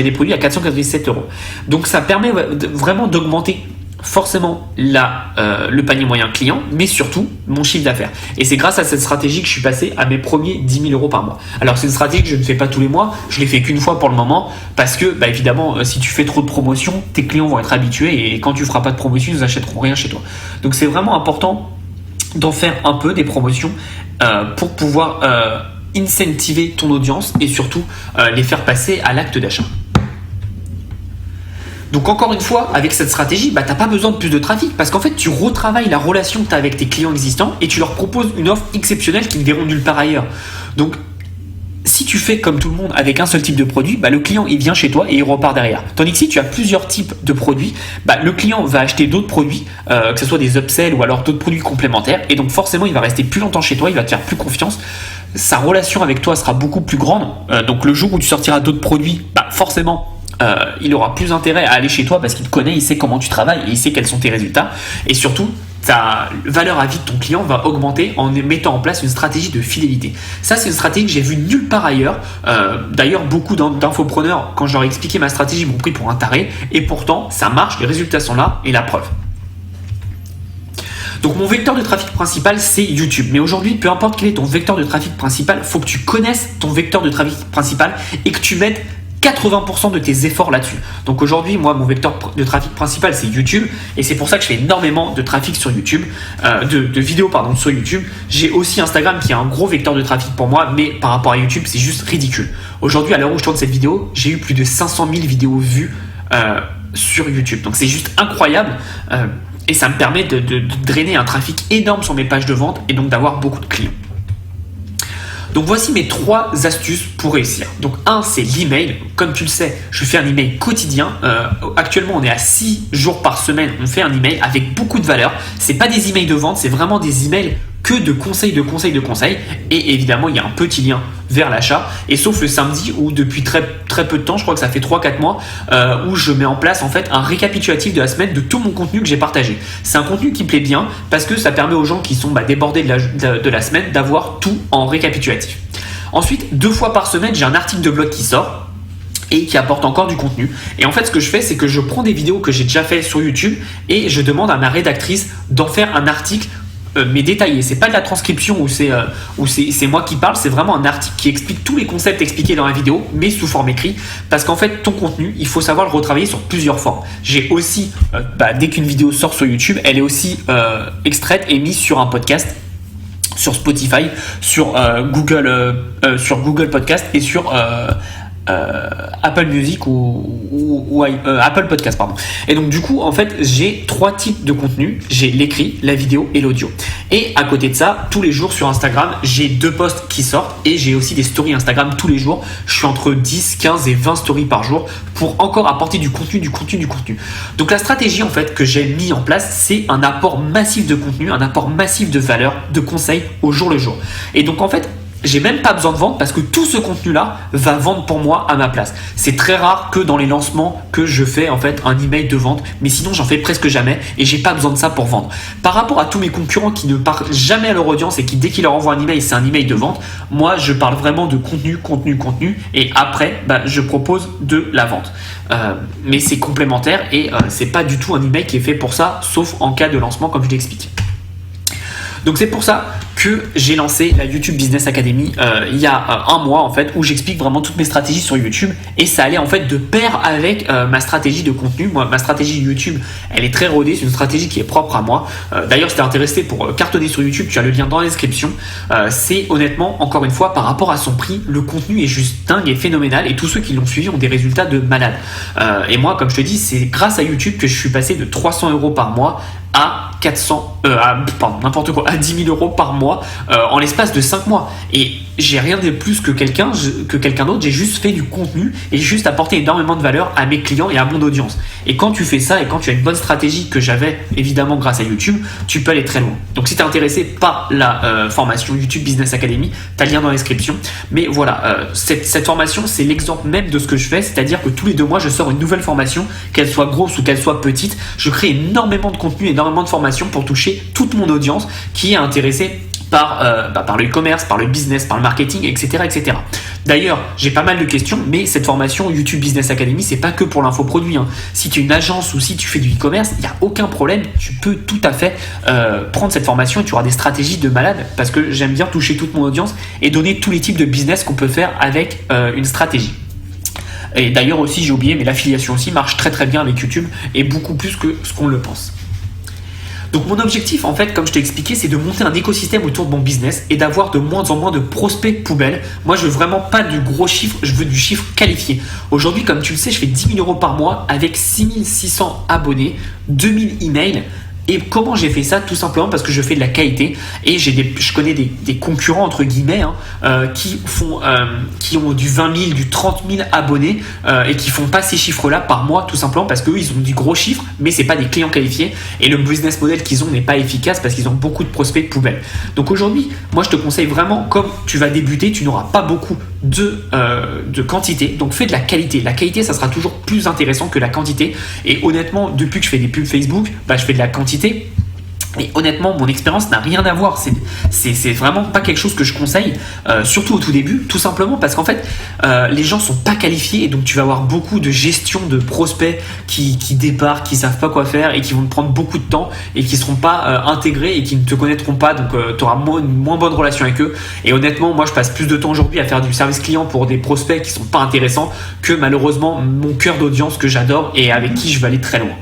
[SPEAKER 1] des produits à 497 euros. Donc ça permet vraiment d'augmenter forcément le panier moyen client, mais surtout mon chiffre d'affaires. Et c'est grâce à cette stratégie que je suis passé à mes premiers 10 000 euros par mois. Alors c'est une stratégie que je ne fais pas tous les mois, je l'ai fait qu'une fois pour le moment, parce que évidemment, si tu fais trop de promotions, tes clients vont être habitués et quand tu feras pas de promotion, ils n'achèteront rien chez toi. Donc c'est vraiment important d'en faire un peu des promotions pour pouvoir incentiver ton audience et surtout les faire passer à l'acte d'achat. Donc encore une fois, avec cette stratégie, tu n'as pas besoin de plus de trafic parce qu'en fait, tu retravailles la relation que tu as avec tes clients existants et tu leur proposes une offre exceptionnelle qu'ils ne verront nulle part ailleurs. Donc, si tu fais comme tout le monde avec un seul type de produit, le client il vient chez toi et il repart derrière. Tandis que si tu as plusieurs types de produits, le client va acheter d'autres produits, que ce soit des upsells ou alors d'autres produits complémentaires et donc forcément il va rester plus longtemps chez toi, il va te faire plus confiance. Sa relation avec toi sera beaucoup plus grande. Donc le jour où tu sortiras d'autres produits, forcément il aura plus intérêt à aller chez toi parce qu'il te connaît, il sait comment tu travailles et il sait quels sont tes résultats et surtout ta valeur à vie de ton client va augmenter en mettant en place une stratégie de fidélité. Ça, c'est une stratégie que j'ai vue nulle part ailleurs. D'ailleurs, beaucoup d'infopreneurs, quand je leur ai expliqué ma stratégie, m'ont pris pour un taré et pourtant ça marche, les résultats sont là et la preuve. Donc mon vecteur de trafic principal, c'est YouTube. Mais aujourd'hui, peu importe quel est ton vecteur de trafic principal, il faut que tu connaisses ton vecteur de trafic principal et que tu mettes 80% de tes efforts là-dessus. Donc aujourd'hui, moi, mon vecteur de trafic principal, c'est YouTube. Et c'est pour ça que je fais énormément de trafic sur YouTube, de vidéos sur YouTube. J'ai aussi Instagram qui est un gros vecteur de trafic pour moi, mais par rapport à YouTube, c'est juste ridicule. Aujourd'hui, à l'heure où je tourne cette vidéo, j'ai eu plus de 500 000 vidéos vues sur YouTube. Donc c'est juste incroyable. Et ça me permet de drainer un trafic énorme sur mes pages de vente et donc d'avoir beaucoup de clients. Donc voici mes 3 astuces pour réussir. Donc 1, c'est l'email. Comme tu le sais, je fais un email quotidien. Actuellement, on est à 6 jours par semaine. On fait un email avec beaucoup de valeur. C'est pas des emails de vente, c'est vraiment des emails que de conseils. Et évidemment, il y a un petit lien vers l'achat. Et sauf le samedi où depuis très peu de temps, je crois que ça fait 3-4 mois, où je mets en place en fait un récapitulatif de la semaine de tout mon contenu que j'ai partagé. C'est un contenu qui me plaît bien parce que ça permet aux gens qui sont débordés de la semaine d'avoir tout en récapitulatif. Ensuite, 2 fois par semaine, j'ai un article de blog qui sort et qui apporte encore du contenu. Et en fait, ce que je fais, c'est que je prends des vidéos que j'ai déjà fait sur YouTube et je demande à ma rédactrice d'en faire un article mais détaillé. C'est pas de la transcription où c'est moi qui parle, c'est vraiment un article qui explique tous les concepts expliqués dans la vidéo, mais sous forme écrite, parce qu'en fait, ton contenu, il faut savoir le retravailler sur plusieurs formes. J'ai aussi, dès qu'une vidéo sort sur YouTube, elle est aussi extraite et mise sur un podcast, sur Spotify, sur Google Podcast et sur Apple Music ou Apple Podcast, pardon. Et donc du coup, en fait, j'ai 3 types de contenu. J'ai l'écrit, la vidéo et l'audio. Et à côté de ça, tous les jours sur Instagram, j'ai 2 posts qui sortent et j'ai aussi des stories Instagram tous les jours. Je suis entre 10, 15 et 20 stories par jour pour encore apporter du contenu. Donc la stratégie en fait que j'ai mis en place, c'est un apport massif de contenu, un apport massif de valeur, de conseils au jour le jour. Et donc en fait, j'ai même pas besoin de vendre parce que tout ce contenu-là va vendre pour moi à ma place. C'est très rare que dans les lancements que je fais en fait un email de vente, mais sinon j'en fais presque jamais et j'ai pas besoin de ça pour vendre. Par rapport à tous mes concurrents qui ne parlent jamais à leur audience et qui dès qu'ils leur envoient un email, c'est un email de vente, moi je parle vraiment de contenu et après je propose de la vente. Mais c'est complémentaire et c'est pas du tout un email qui est fait pour ça, sauf en cas de lancement comme je l'explique. Donc c'est pour ça que j'ai lancé la YouTube Business Academy il y a un mois en fait, où j'explique vraiment toutes mes stratégies sur YouTube et ça allait en fait de pair avec ma stratégie de contenu. Moi, ma stratégie YouTube, elle est très rodée, c'est une stratégie qui est propre à moi. D'ailleurs, si t'es intéressé pour cartonner sur YouTube, tu as le lien dans la description. C'est honnêtement, encore une fois, par rapport à son prix, le contenu est juste dingue et phénoménal et tous ceux qui l'ont suivi ont des résultats de malade. Et moi, comme je te dis, c'est grâce à YouTube que je suis passé de 300 € par mois à 10 000 € par mois en l'espace de 5 mois. Et j'ai rien de plus que quelqu'un d'autre, j'ai juste fait du contenu et juste apporté énormément de valeur à mes clients et à mon audience. Et quand tu fais ça et quand tu as une bonne stratégie que j'avais évidemment grâce à YouTube, tu peux aller très loin. Donc si tu es intéressé par la formation YouTube Business Academy, tu as le lien dans la description. Mais voilà, cette formation, c'est l'exemple même de ce que je fais, c'est-à-dire que tous les 2 mois, je sors une nouvelle formation, qu'elle soit grosse ou qu'elle soit petite. Je crée énormément de contenu, énormément de formations pour toucher toute mon audience qui est intéressée par le e-commerce, par le business, par le marketing, etc. D'ailleurs, j'ai pas mal de questions, mais cette formation YouTube Business Academy, c'est pas que pour l'infoproduit. Si tu es une agence ou si tu fais du e-commerce, il n'y a aucun problème. Tu peux tout à fait prendre cette formation et tu auras des stratégies de malade parce que j'aime bien toucher toute mon audience et donner tous les types de business qu'on peut faire avec une stratégie. Et d'ailleurs aussi, j'ai oublié, mais l'affiliation aussi marche très très bien avec YouTube et beaucoup plus que ce qu'on le pense. Donc mon objectif en fait, comme je t'ai expliqué, c'est de monter un écosystème autour de mon business et d'avoir de moins en moins de prospects poubelles. Moi je veux vraiment pas de gros chiffres, je veux du chiffre qualifié. Aujourd'hui, comme tu le sais, je fais 10 000 € par mois avec 6 600 abonnés, 2000 emails. Et comment j'ai fait ça? Tout simplement parce que je fais de la qualité et je connais des concurrents entre guillemets qui ont du 20 000, du 30 000 abonnés et qui font pas ces chiffres-là par mois, tout simplement parce qu'eux ils ont du gros chiffre, mais c'est pas des clients qualifiés et le business model qu'ils ont n'est pas efficace parce qu'ils ont beaucoup de prospects de poubelle. Donc aujourd'hui, moi je te conseille vraiment, comme tu vas débuter, tu n'auras pas beaucoup de quantité, donc fais de la qualité. La qualité, ça sera toujours plus intéressant que la quantité. Et honnêtement, depuis que je fais des pubs Facebook, je fais de la quantité. Et honnêtement, mon expérience n'a rien à voir. C'est vraiment pas quelque chose que je conseille, surtout au tout début, tout simplement parce qu'en fait, les gens sont pas qualifiés et donc tu vas avoir beaucoup de gestion de prospects qui débarquent, qui savent pas quoi faire et qui vont te prendre beaucoup de temps et qui seront pas intégrés et qui ne te connaîtront pas. Donc tu auras une moins bonne relation avec eux. Et honnêtement, moi, je passe plus de temps aujourd'hui à faire du service client pour des prospects qui sont pas intéressants que malheureusement mon cœur d'audience que j'adore et avec qui je vais aller très loin.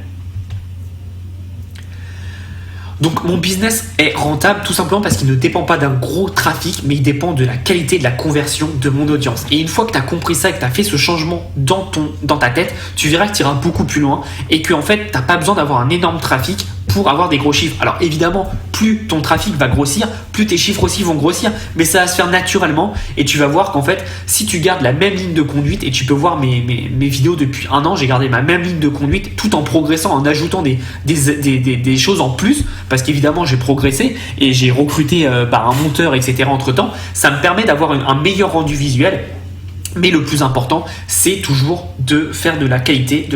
[SPEAKER 1] Donc mon business est rentable tout simplement parce qu'il ne dépend pas d'un gros trafic, mais il dépend de la qualité de la conversion de mon audience. Et une fois que tu as compris ça et que tu as fait ce changement dans ta tête, tu verras que tu iras beaucoup plus loin et que en fait, tu n'as pas besoin d'avoir un énorme trafic pour avoir des gros chiffres. Alors évidemment, plus ton trafic va grossir, plus tes chiffres aussi vont grossir, mais ça va se faire naturellement et tu vas voir qu'en fait, si tu gardes la même ligne de conduite, et tu peux voir mes vidéos depuis un an, j'ai gardé ma même ligne de conduite tout en progressant, en ajoutant des choses en plus, parce qu'évidemment j'ai progressé et j'ai recruté un monteur, etc. entre temps, ça me permet d'avoir un meilleur rendu visuel. Mais le plus important, c'est toujours de faire de la qualité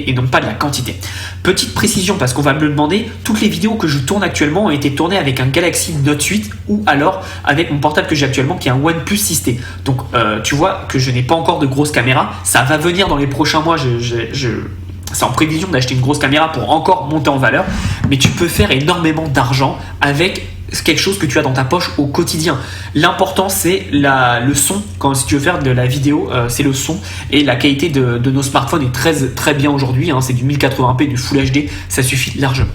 [SPEAKER 1] et non pas de la quantité. Petite précision, parce qu'on va me le demander, toutes les vidéos que je tourne actuellement ont été tournées avec un Galaxy Note 8 ou alors avec mon portable que j'ai actuellement qui est un OnePlus 6T. Donc tu vois que je n'ai pas encore de grosse caméra, ça va venir dans les prochains mois, c'est en prévision d'acheter une grosse caméra pour encore monter en valeur, mais tu peux faire énormément d'argent avec quelque chose que tu as dans ta poche au quotidien. L'important c'est le son. Si tu veux faire de la vidéo, c'est le son et la qualité de nos smartphones est très, très bien aujourd'hui, hein. C'est du 1080p, du Full HD, ça suffit largement.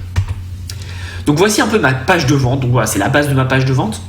[SPEAKER 1] Donc voici un peu ma page de vente. Donc voilà, c'est la base de ma page de vente.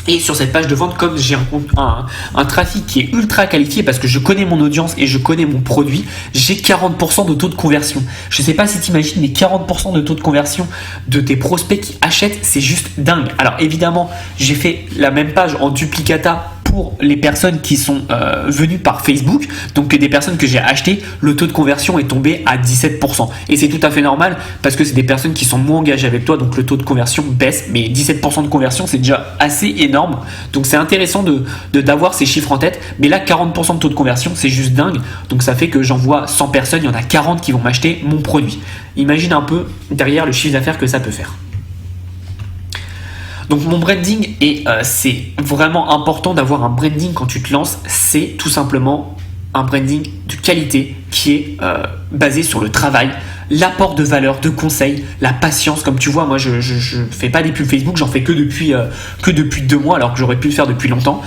[SPEAKER 1] Et sur cette page de vente, comme j'ai un trafic qui est ultra qualifié parce que je connais mon audience et je connais mon produit, j'ai 40% de taux de conversion. Je ne sais pas si tu imagines, mais 40% de taux de conversion de tes prospects qui achètent, c'est juste dingue. Alors évidemment, j'ai fait la même page en duplicata pour les personnes qui sont venues par Facebook, donc des personnes que j'ai achetées, le taux de conversion est tombé à 17%. Et c'est tout à fait normal parce que c'est des personnes qui sont moins engagées avec toi, donc le taux de conversion baisse, mais 17% de conversion, c'est déjà assez énorme. Donc c'est intéressant d'avoir ces chiffres en tête, mais là 40% de taux de conversion, c'est juste dingue. Donc ça fait que j'envoie 100 personnes, il y en a 40 qui vont m'acheter mon produit. Imagine un peu derrière le chiffre d'affaires que ça peut faire. Donc mon branding, et c'est vraiment important d'avoir un branding quand tu te lances, c'est tout simplement un branding de qualité qui est basé sur le travail, l'apport de valeur, de conseils, la patience. Comme tu vois, moi je fais pas des pubs Facebook, j'en fais que depuis 2 mois alors que j'aurais pu le faire depuis longtemps.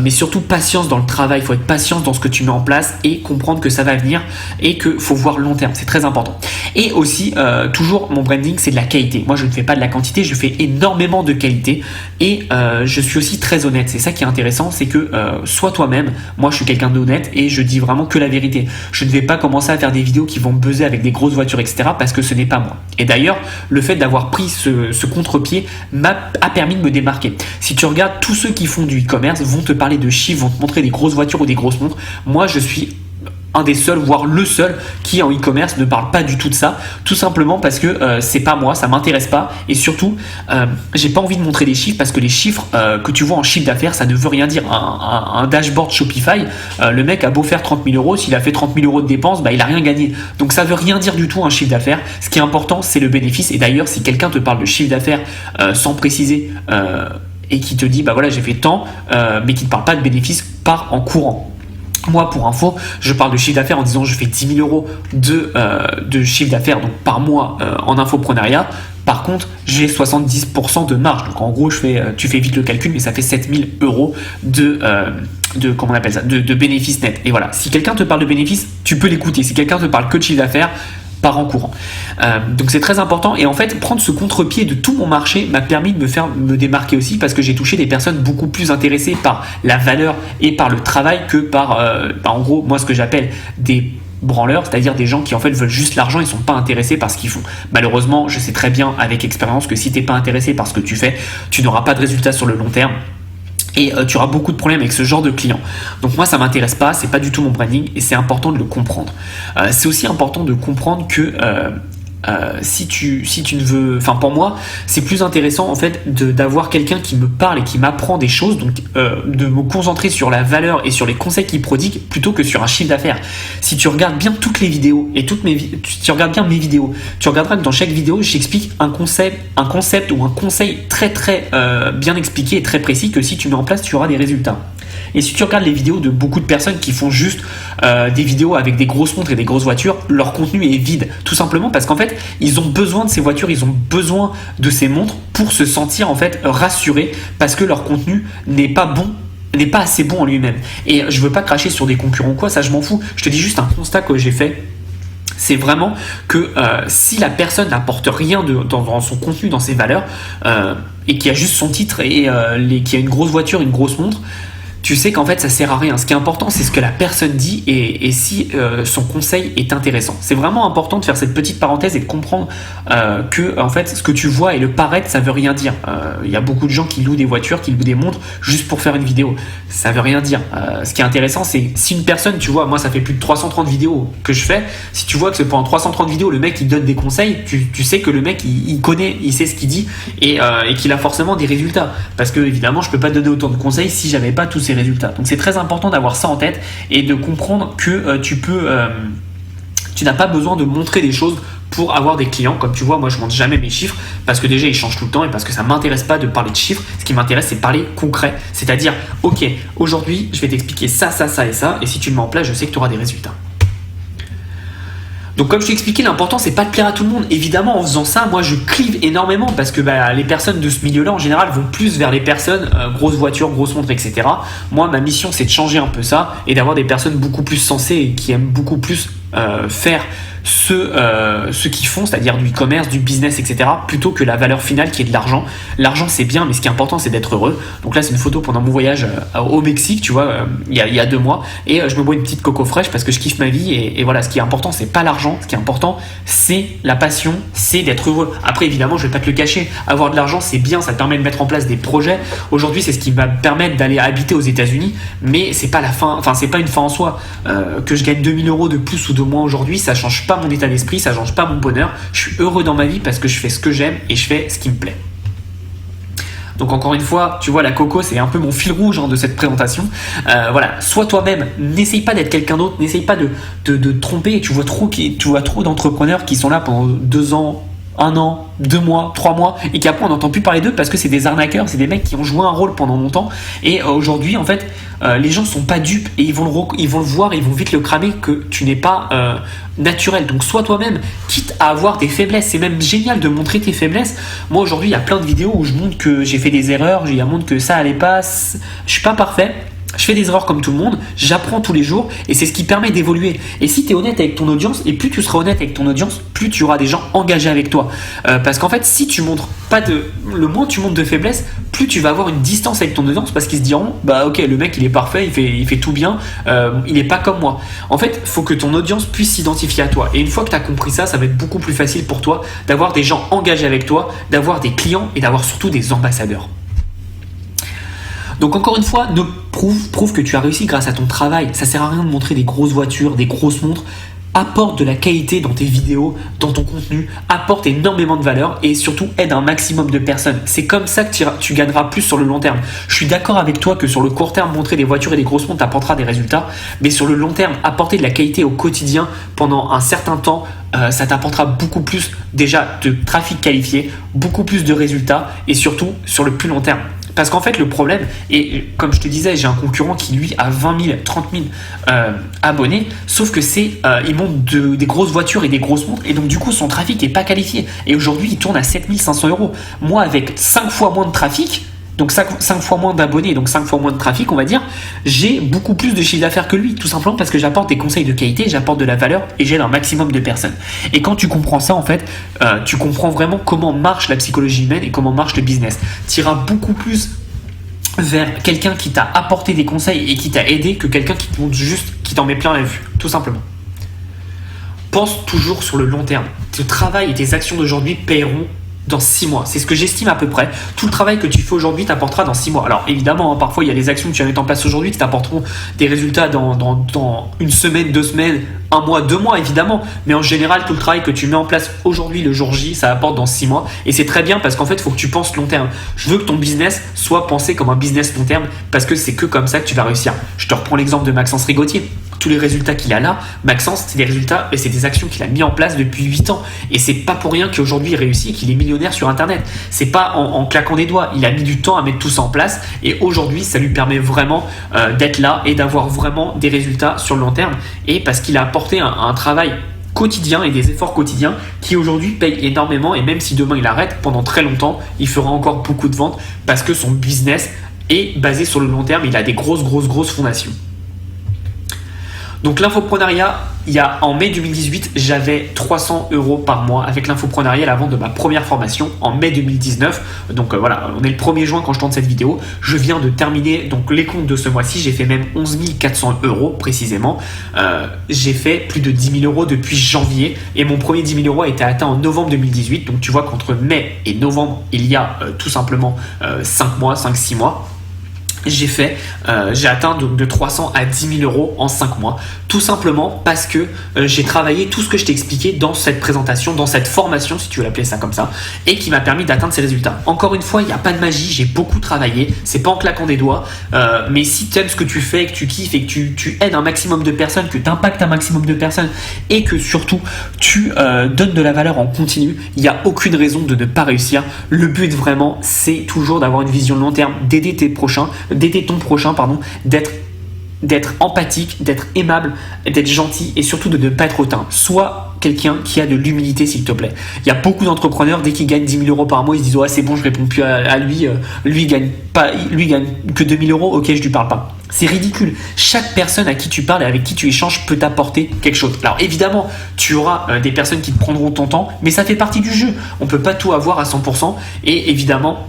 [SPEAKER 1] Mais surtout patience dans le travail, il faut être patient dans ce que tu mets en place et comprendre que ça va venir et qu'il faut voir long terme, c'est très important. Et aussi, toujours mon branding, c'est de la qualité. Moi je ne fais pas de la quantité, je fais énormément de qualité et je suis aussi très honnête. C'est ça qui est intéressant, c'est que sois toi-même. Moi je suis quelqu'un d'honnête et je dis vraiment que la vérité. Je ne vais pas commencer à faire des vidéos qui vont buzzer avec des grosses voitures, etc. parce que ce n'est pas moi. Et d'ailleurs, le fait d'avoir pris ce contre-pied a permis de me démarquer. Si tu regardes, tous ceux qui font du e-commerce vont te parler de chiffres, vont te montrer des grosses voitures ou des grosses montres. Moi, je suis un des seuls, voire le seul qui en e-commerce ne parle pas du tout de ça, tout simplement parce que c'est pas moi, ça m'intéresse pas et surtout j'ai pas envie de montrer des chiffres parce que les chiffres que tu vois en chiffre d'affaires ça ne veut rien dire. Un dashboard Shopify, le mec a beau faire 30 000 euros, s'il a fait 30 000 euros de dépenses, il a rien gagné, donc ça veut rien dire du tout un chiffre d'affaires. Ce qui est important c'est le bénéfice et d'ailleurs si quelqu'un te parle de chiffre d'affaires sans préciser et qui te dit voilà j'ai fait tant mais qui ne parle pas de bénéfice, part en courant. Moi, pour info, je parle de chiffre d'affaires en disant je fais 10 000 euros de chiffre d'affaires donc par mois en infoprenariat. Par contre, j'ai 70% de marge. Donc en gros, tu fais vite le calcul, mais ça fait 7 000 euros comment on appelle ça, de bénéfices nets. Et voilà, si quelqu'un te parle de bénéfices, tu peux l'écouter. Si quelqu'un te parle que de chiffre d'affaires, part en courant. Donc c'est très important et en fait prendre ce contre-pied de tout mon marché m'a permis de me démarquer aussi parce que j'ai touché des personnes beaucoup plus intéressées par la valeur et par le travail que par en gros moi ce que j'appelle des branleurs, c'est-à-dire des gens qui en fait veulent juste l'argent, ils sont pas intéressés par ce qu'ils font. Malheureusement, je sais très bien avec expérience que si t'es pas intéressé par ce que tu fais, tu n'auras pas de résultat sur le long terme. Et tu auras beaucoup de problèmes avec ce genre de clients. Donc moi ça m'intéresse pas, c'est pas du tout mon branding et c'est important de le comprendre. C'est aussi important de comprendre que si tu ne veux, enfin pour moi, c'est plus intéressant en fait d'avoir quelqu'un qui me parle et qui m'apprend des choses, donc de me concentrer sur la valeur et sur les conseils qu'il prodigue plutôt que sur un chiffre d'affaires. Si tu regardes bien toutes les vidéos et tu regardes bien mes vidéos, tu regarderas que dans chaque vidéo, j'explique un concept ou un conseil très bien expliqué et très précis que si tu mets en place, tu auras des résultats. Et si tu regardes les vidéos de beaucoup de personnes qui font juste des vidéos avec des grosses montres et des grosses voitures, leur contenu est vide. Tout simplement parce qu'en fait, ils ont besoin de ces voitures, ils ont besoin de ces montres pour se sentir en fait rassurés parce que leur contenu n'est pas assez bon en lui-même. Et je veux pas cracher sur des concurrents ou quoi, ça je m'en fous. Je te dis juste un constat que j'ai fait. C'est vraiment que si la personne n'apporte rien dans son contenu, dans ses valeurs, et qui a juste son titre et qui a une grosse voiture, une grosse montre, tu sais qu'en fait ça sert à rien. Ce qui est important, c'est ce que la personne dit et si son conseil est intéressant. C'est vraiment important de faire cette petite parenthèse et de comprendre que en fait ce que tu vois et le paraître, ça veut rien dire. Il y a beaucoup de gens qui louent des voitures, qui louent des montres juste pour faire une vidéo. Ça veut rien dire. Ce qui est intéressant, c'est si une personne, tu vois, moi ça fait plus de 330 vidéos que je fais. Si tu vois que pendant 330 vidéos, le mec il donne des conseils, tu sais que le mec il connaît, il sait ce qu'il dit et qu'il a forcément des résultats. Parce que évidemment, je peux pas donner autant de conseils si j'avais pas tous ces résultats. Donc c'est très important d'avoir ça en tête et de comprendre que tu n'as pas besoin de montrer des choses pour avoir des clients. Comme tu vois, moi je montre jamais mes chiffres parce que déjà ils changent tout le temps et parce que ça m'intéresse pas de parler de chiffres. Ce qui m'intéresse, c'est parler concret, c'est-à-dire ok, aujourd'hui je vais t'expliquer ça et ça, et si tu le mets en place, je sais que tu auras des résultats. Donc comme je t'ai expliqué, l'important c'est pas de plaire à tout le monde. Évidemment, en faisant ça, moi je clive énormément parce que les personnes de ce milieu-là en général vont plus vers les personnes grosses voitures, grosses montres, etc. Moi, ma mission c'est de changer un peu ça et d'avoir des personnes beaucoup plus sensées et qui aiment beaucoup plus faire ce qu'ils font, c'est-à-dire du e-commerce, du business, etc., plutôt que la valeur finale qui est de l'argent. L'argent c'est bien, mais ce qui est important c'est d'être heureux. Donc là c'est une photo pendant mon voyage au Mexique, tu vois, il y a 2 mois, et je me bois une petite coco fraîche parce que je kiffe ma vie et voilà, ce qui est important c'est pas l'argent, ce qui est important c'est la passion, c'est d'être heureux. Après évidemment je vais pas te le cacher, avoir de l'argent c'est bien, ça te permet de mettre en place des projets. Aujourd'hui c'est ce qui va me permettre d'aller habiter aux États-Unis, mais c'est pas la fin, enfin c'est pas une fin en soi. Que je gagne 2000 € de plus ou de moins aujourd'hui, ça change pas mon état d'esprit, ça change pas mon bonheur. Je suis heureux dans ma vie parce que je fais ce que j'aime et je fais ce qui me plaît. Donc encore une fois, tu vois, la coco, c'est un peu mon fil rouge de cette présentation. Voilà, sois toi-même, n'essaye pas d'être quelqu'un d'autre, n'essaye pas de te tromper. Tu vois trop d'entrepreneurs qui sont là pendant 2 ans, 1 an, 2 mois, 3 mois, et qu'après on n'entend plus parler d'eux parce que c'est des arnaqueurs, c'est des mecs qui ont joué un rôle pendant longtemps. Et aujourd'hui, en fait, les gens sont pas dupes et ils vont le voir, ils vont vite le cramer que tu n'es pas naturel. Donc sois toi-même, quitte à avoir des faiblesses. C'est même génial de montrer tes faiblesses. Moi aujourd'hui, il y a plein de vidéos où je montre que j'ai fait des erreurs, je montre que ça allait pas, je suis pas parfait. Je fais des erreurs comme tout le monde, j'apprends tous les jours et c'est ce qui permet d'évoluer. Et si tu es honnête avec ton audience, et plus tu seras honnête avec ton audience, plus tu auras des gens engagés avec toi. Parce qu'en fait, si tu montres pas le moins tu montres de faiblesse, plus tu vas avoir une distance avec ton audience parce qu'ils se diront bah ok, le mec il est parfait, il fait tout bien, il est pas comme moi. En fait, il faut que ton audience puisse s'identifier à toi. Et une fois que tu as compris ça, ça va être beaucoup plus facile pour toi d'avoir des gens engagés avec toi, d'avoir des clients et d'avoir surtout des ambassadeurs. Donc encore une fois, prouve que tu as réussi grâce à ton travail. Ça sert à rien de montrer des grosses voitures, des grosses montres. Apporte de la qualité dans tes vidéos, dans ton contenu, apporte énormément de valeur et surtout aide un maximum de personnes. C'est comme ça que tu gagneras plus sur le long terme. Je suis d'accord avec toi que sur le court terme, montrer des voitures et des grosses montres t'apportera des résultats, mais sur le long terme, apporter de la qualité au quotidien pendant un certain temps, ça t'apportera beaucoup plus déjà de trafic qualifié, beaucoup plus de résultats et surtout sur le plus long terme. Parce qu'en fait, le problème, et comme je te disais, j'ai un concurrent qui lui a 20 000, 30 000 abonnés, sauf que il monte des grosses voitures et des grosses montres, et donc du coup, son trafic n'est pas qualifié. Et aujourd'hui, il tourne à 7 500 €. Moi, avec 5 fois moins de trafic, donc 5 fois moins d'abonnés, donc 5 fois moins de trafic, on va dire, j'ai beaucoup plus de chiffre d'affaires que lui, tout simplement parce que j'apporte des conseils de qualité, j'apporte de la valeur et j'aide un maximum de personnes. Et quand tu comprends ça, en fait, tu comprends vraiment comment marche la psychologie humaine et comment marche le business. Tu iras beaucoup plus vers quelqu'un qui t'a apporté des conseils et qui t'a aidé que quelqu'un qui te montre juste, qui t'en met plein la vue, tout simplement. Pense toujours sur le long terme. Tes travail et tes actions d'aujourd'hui paieront dans 6 mois. C'est ce que j'estime à peu près. Tout le travail que tu fais aujourd'hui t'apportera dans 6 mois. Alors évidemment, parfois il y a les actions que tu vas mettre en place aujourd'hui qui t'apporteront des résultats dans une semaine, 2 semaines, 1 mois, 2 mois évidemment. Mais en général, tout le travail que tu mets en place aujourd'hui, le jour J, ça apporte dans 6 mois. Et c'est très bien parce qu'en fait, il faut que tu penses long terme. Je veux que ton business soit pensé comme un business long terme parce que c'est que comme ça que tu vas réussir. Je te reprends l'exemple de Maxence Rigotier. Tous les résultats qu'il a là, Maxence, c'est des résultats et c'est des actions qu'il a mis en place depuis 8 ans. Et c'est pas pour rien qu'aujourd'hui il réussit et qu'il est millionnaire sur Internet. C'est pas en claquant des doigts. Il a mis du temps à mettre tout ça en place et aujourd'hui, ça lui permet vraiment d'être là et d'avoir vraiment des résultats sur le long terme. Et parce qu'il a apporté un travail quotidien et des efforts quotidiens qui aujourd'hui payent énormément. Et même si demain il arrête, pendant très longtemps, il fera encore beaucoup de ventes parce que son business est basé sur le long terme. Il a des grosses fondations. Donc l'infoprenariat, en mai 2018, j'avais 300 € par mois avec l'infoprenariat à la vente de ma première formation en mai 2019. Donc voilà, on est le 1er juin quand je tourne cette vidéo. Je viens de terminer donc les comptes de ce mois-ci. J'ai fait même 11 400 € précisément. J'ai fait plus de 10 000 € depuis janvier et mon premier 10 000 € a été atteint en novembre 2018. Donc tu vois qu'entre mai et novembre, il y a tout simplement 5-6 mois. J'ai atteint donc de 300 à 10 000 € en 5 mois, tout simplement parce que j'ai travaillé tout ce que je t'ai expliqué dans cette présentation, dans cette formation, si tu veux l'appeler ça comme ça, et qui m'a permis d'atteindre ces résultats. Encore une fois, il n'y a pas de magie, j'ai beaucoup travaillé, c'est pas en claquant des doigts, mais si tu aimes ce que tu fais, que tu kiffes et que tu aides un maximum de personnes, que tu impactes un maximum de personnes et que surtout tu donnes de la valeur en continu, il n'y a aucune raison de ne pas réussir. Le but vraiment, c'est toujours d'avoir une vision long terme, d'aider ton prochain, d'être empathique, d'être aimable, d'être gentil et surtout de ne pas être hautain. Sois quelqu'un qui a de l'humilité, s'il te plaît. Il y a beaucoup d'entrepreneurs, dès qu'ils gagnent 10 000 € par mois, ils se disent ouais, c'est bon, je réponds plus à lui, lui gagne que 2 000 €, ok, je lui parle pas. C'est ridicule. Chaque personne à qui tu parles et avec qui tu échanges peut t'apporter quelque chose. Alors évidemment, tu auras des personnes qui te prendront ton temps, mais ça fait partie du jeu. On peut pas tout avoir à 100% et évidemment,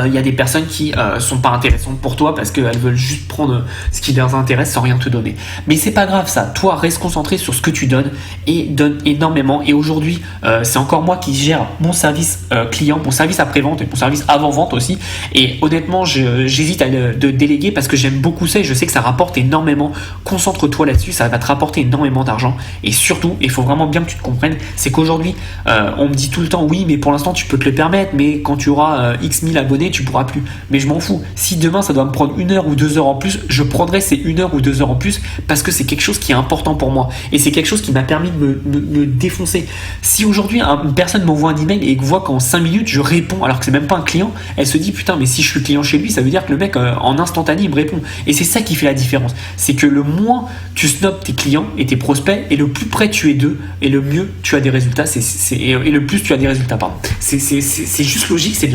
[SPEAKER 1] il y a des personnes qui sont pas intéressantes pour toi parce qu'elles veulent juste prendre ce qui leur intéresse sans rien te donner. Mais c'est pas grave ça. Toi, reste concentré sur ce que tu donnes et donne énormément. Et aujourd'hui, c'est encore moi qui gère mon service client, mon service après-vente et mon service avant-vente aussi. Et honnêtement, j'hésite à le déléguer parce que j'aime beaucoup ça et je sais que ça rapporte énormément. Concentre-toi là-dessus, ça va te rapporter énormément d'argent. Et surtout, il faut vraiment bien que tu te comprennes, c'est qu'aujourd'hui, on me dit tout le temps oui, mais pour l'instant, tu peux te le permettre, mais quand tu auras X 1000 abonnés, tu pourras plus. Mais je m'en fous. Si demain ça doit me prendre 1 heure ou 2 heures en plus, je prendrai ces 1 heure ou 2 heures en plus parce que c'est quelque chose qui est important pour moi et c'est quelque chose qui m'a permis de me défoncer. Si aujourd'hui une personne m'envoie un email et voit qu'en 5 minutes je réponds alors que c'est même pas un client, elle se dit putain, mais si je suis client chez lui, ça veut dire que le mec en instantané il me répond. Et c'est ça qui fait la différence. C'est que le moins tu snobs tes clients et tes prospects et le plus près tu es d'eux et le mieux tu as des résultats et le plus tu as des résultats, pardon. C'est juste logique, c'est de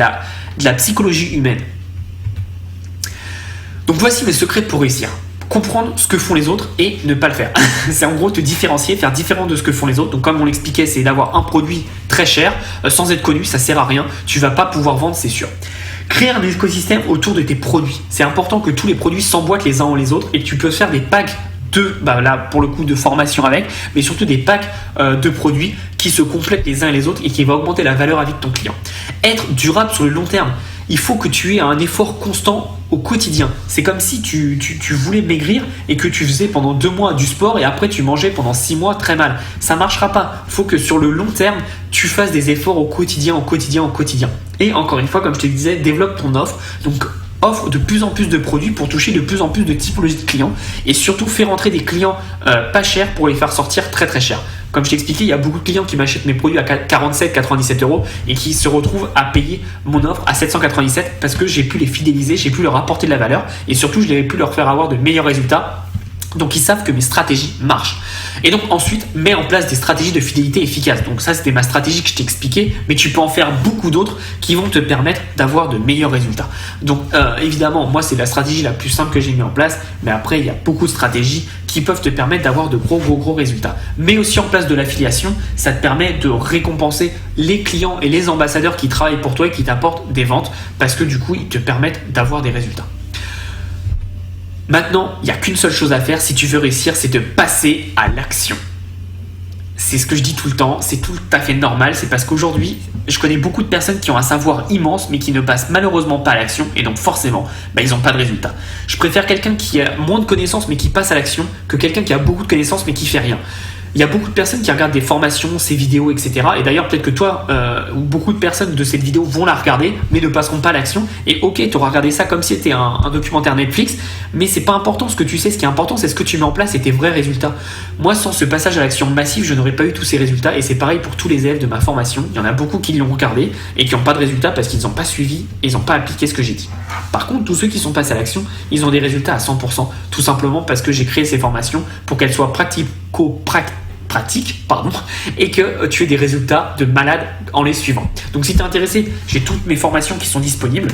[SPEAKER 1] la psychologie humaine. Donc voici mes secrets pour réussir. Comprendre ce que font les autres et ne pas le faire. C'est en gros te différencier, faire différent de ce que font les autres. Donc comme on l'expliquait, c'est d'avoir un produit très cher, sans être connu, ça sert à rien. Tu vas pas pouvoir vendre, c'est sûr. Créer un écosystème autour de tes produits. C'est important que tous les produits s'emboîtent les uns en les autres et que tu peux faire des packs là pour le coup de formation avec, mais surtout des packs de produits qui se complètent les uns et les autres et qui va augmenter la valeur à vie de ton client. Être durable sur le long terme. Il faut que tu aies un effort constant au quotidien. C'est comme si tu voulais maigrir et que tu faisais pendant 2 mois du sport et après tu mangeais pendant 6 mois très mal. Ça marchera pas. Il faut que sur le long terme, tu fasses des efforts au quotidien. Et encore une fois, comme je te disais, développe ton offre. Donc offre de plus en plus de produits pour toucher de plus en plus de typologies de clients et surtout faire rentrer des clients pas chers pour les faire sortir très très cher. Comme je t'ai expliqué, il y a beaucoup de clients qui m'achètent mes produits à 47-97 € et qui se retrouvent à payer mon offre à 797 parce que j'ai pu les fidéliser, j'ai pu leur apporter de la valeur et surtout je l'ai pu leur faire avoir de meilleurs résultats. Donc ils savent que mes stratégies marchent. Et donc ensuite, mets en place des stratégies de fidélité efficaces. Donc ça, c'était ma stratégie que je t'ai expliquée, mais tu peux en faire beaucoup d'autres qui vont te permettre d'avoir de meilleurs résultats. Donc évidemment, moi, c'est la stratégie la plus simple que j'ai mis en place, mais après, il y a beaucoup de stratégies qui peuvent te permettre d'avoir de gros résultats. Mets aussi en place de l'affiliation, ça te permet de récompenser les clients et les ambassadeurs qui travaillent pour toi et qui t'apportent des ventes parce que du coup, ils te permettent d'avoir des résultats. Maintenant, il n'y a qu'une seule chose à faire si tu veux réussir, c'est de passer à l'action. c'est ce que je dis tout le temps, c'est tout à fait normal, c'est parce qu'aujourd'hui, je connais beaucoup de personnes qui ont un savoir immense mais qui ne passent malheureusement pas à l'action et donc forcément, ils n'ont pas de résultat. Je préfère quelqu'un qui a moins de connaissances mais qui passe à l'action que quelqu'un qui a beaucoup de connaissances mais qui fait rien. Il y a beaucoup de personnes qui regardent des formations, ces vidéos, etc. Et d'ailleurs, peut-être que toi, ou beaucoup de personnes de cette vidéo vont la regarder, mais ne passeront pas à l'action. Et ok, tu auras regardé ça comme si c'était un documentaire Netflix, mais c'est pas important ce que tu sais. Ce qui est important, c'est ce que tu mets en place et tes vrais résultats. Moi, sans ce passage à l'action massif, je n'aurais pas eu tous ces résultats. Et c'est pareil pour tous les élèves de ma formation. Il y en a beaucoup qui l'ont regardé et qui n'ont pas de résultats parce qu'ils n'ont pas suivi et ils n'ont pas appliqué ce que j'ai dit. Par contre, tous ceux qui sont passés à l'action, ils ont des résultats à 100%. Tout simplement parce que j'ai créé ces formations pour qu'elles soient pratique, et que tu aies des résultats de malade en les suivant. Donc si tu es intéressé, j'ai toutes mes formations qui sont disponibles.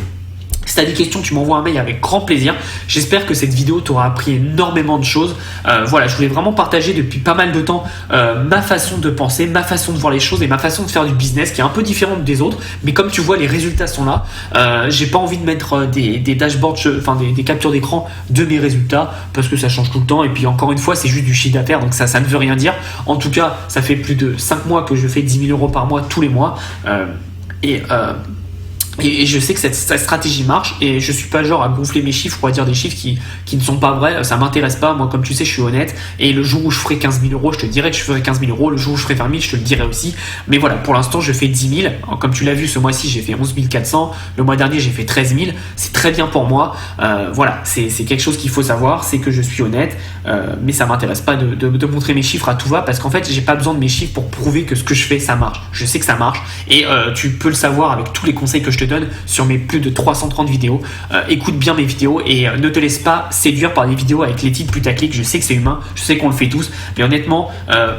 [SPEAKER 1] Si tu as des questions, tu m'envoies un mail avec grand plaisir. J'espère que cette vidéo t'aura appris énormément de choses. Voilà, je voulais vraiment partager depuis pas mal de temps ma façon de penser, ma façon de voir les choses et ma façon de faire du business qui est un peu différente des autres. Mais comme tu vois, les résultats sont là. J'ai pas envie de mettre des dashboards, des captures d'écran de mes résultats parce que ça change tout le temps. Et puis encore une fois, c'est juste du chiffre d'affaires, donc ça ne veut rien dire. En tout cas, ça fait plus de 5 mois que je fais 10 000 € par mois tous les mois. Et je sais que cette stratégie marche et je suis pas genre à gonfler mes chiffres ou à dire des chiffres qui ne sont pas vrais, ça m'intéresse pas. Moi, comme tu sais, je suis honnête et le jour où je ferai 15 000 €, je te dirai que je ferai 15 000 €. Le jour où je ferai 20 000, je te le dirai aussi. Mais voilà, pour l'instant, je fais 10 000. Comme tu l'as vu, ce mois-ci, j'ai fait 11 400. Le mois dernier, j'ai fait 13 000. C'est très bien pour moi. Voilà, c'est quelque chose qu'il faut savoir, c'est que je suis honnête, mais ça m'intéresse pas de montrer mes chiffres à tout va parce qu'en fait, j'ai pas besoin de mes chiffres pour prouver que ce que je fais, ça marche. Je sais que ça marche et tu peux le savoir avec tous les conseils que je te donne sur mes plus de 330 vidéos. Écoute bien mes vidéos et ne te laisse pas séduire par des vidéos avec les titres putaclic. Je sais que c'est humain, je sais qu'on le fait tous, mais honnêtement,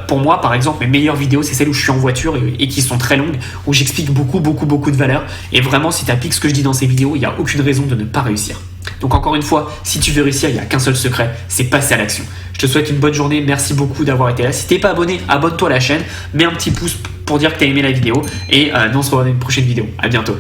[SPEAKER 1] pour moi, par exemple, mes meilleures vidéos, c'est celles où je suis en voiture et qui sont très longues, où j'explique beaucoup de valeur. Et vraiment, si tu appliques ce que je dis dans ces vidéos, il n'y a aucune raison de ne pas réussir. Donc encore une fois, si tu veux réussir, il n'y a qu'un seul secret, c'est passer à l'action. Je te souhaite une bonne journée, merci beaucoup d'avoir été là. Si t'es pas abonné, abonne-toi à la chaîne, mets un petit pouce pour dire que tu as aimé la vidéo et nous on se revoit dans une prochaine vidéo. À bientôt.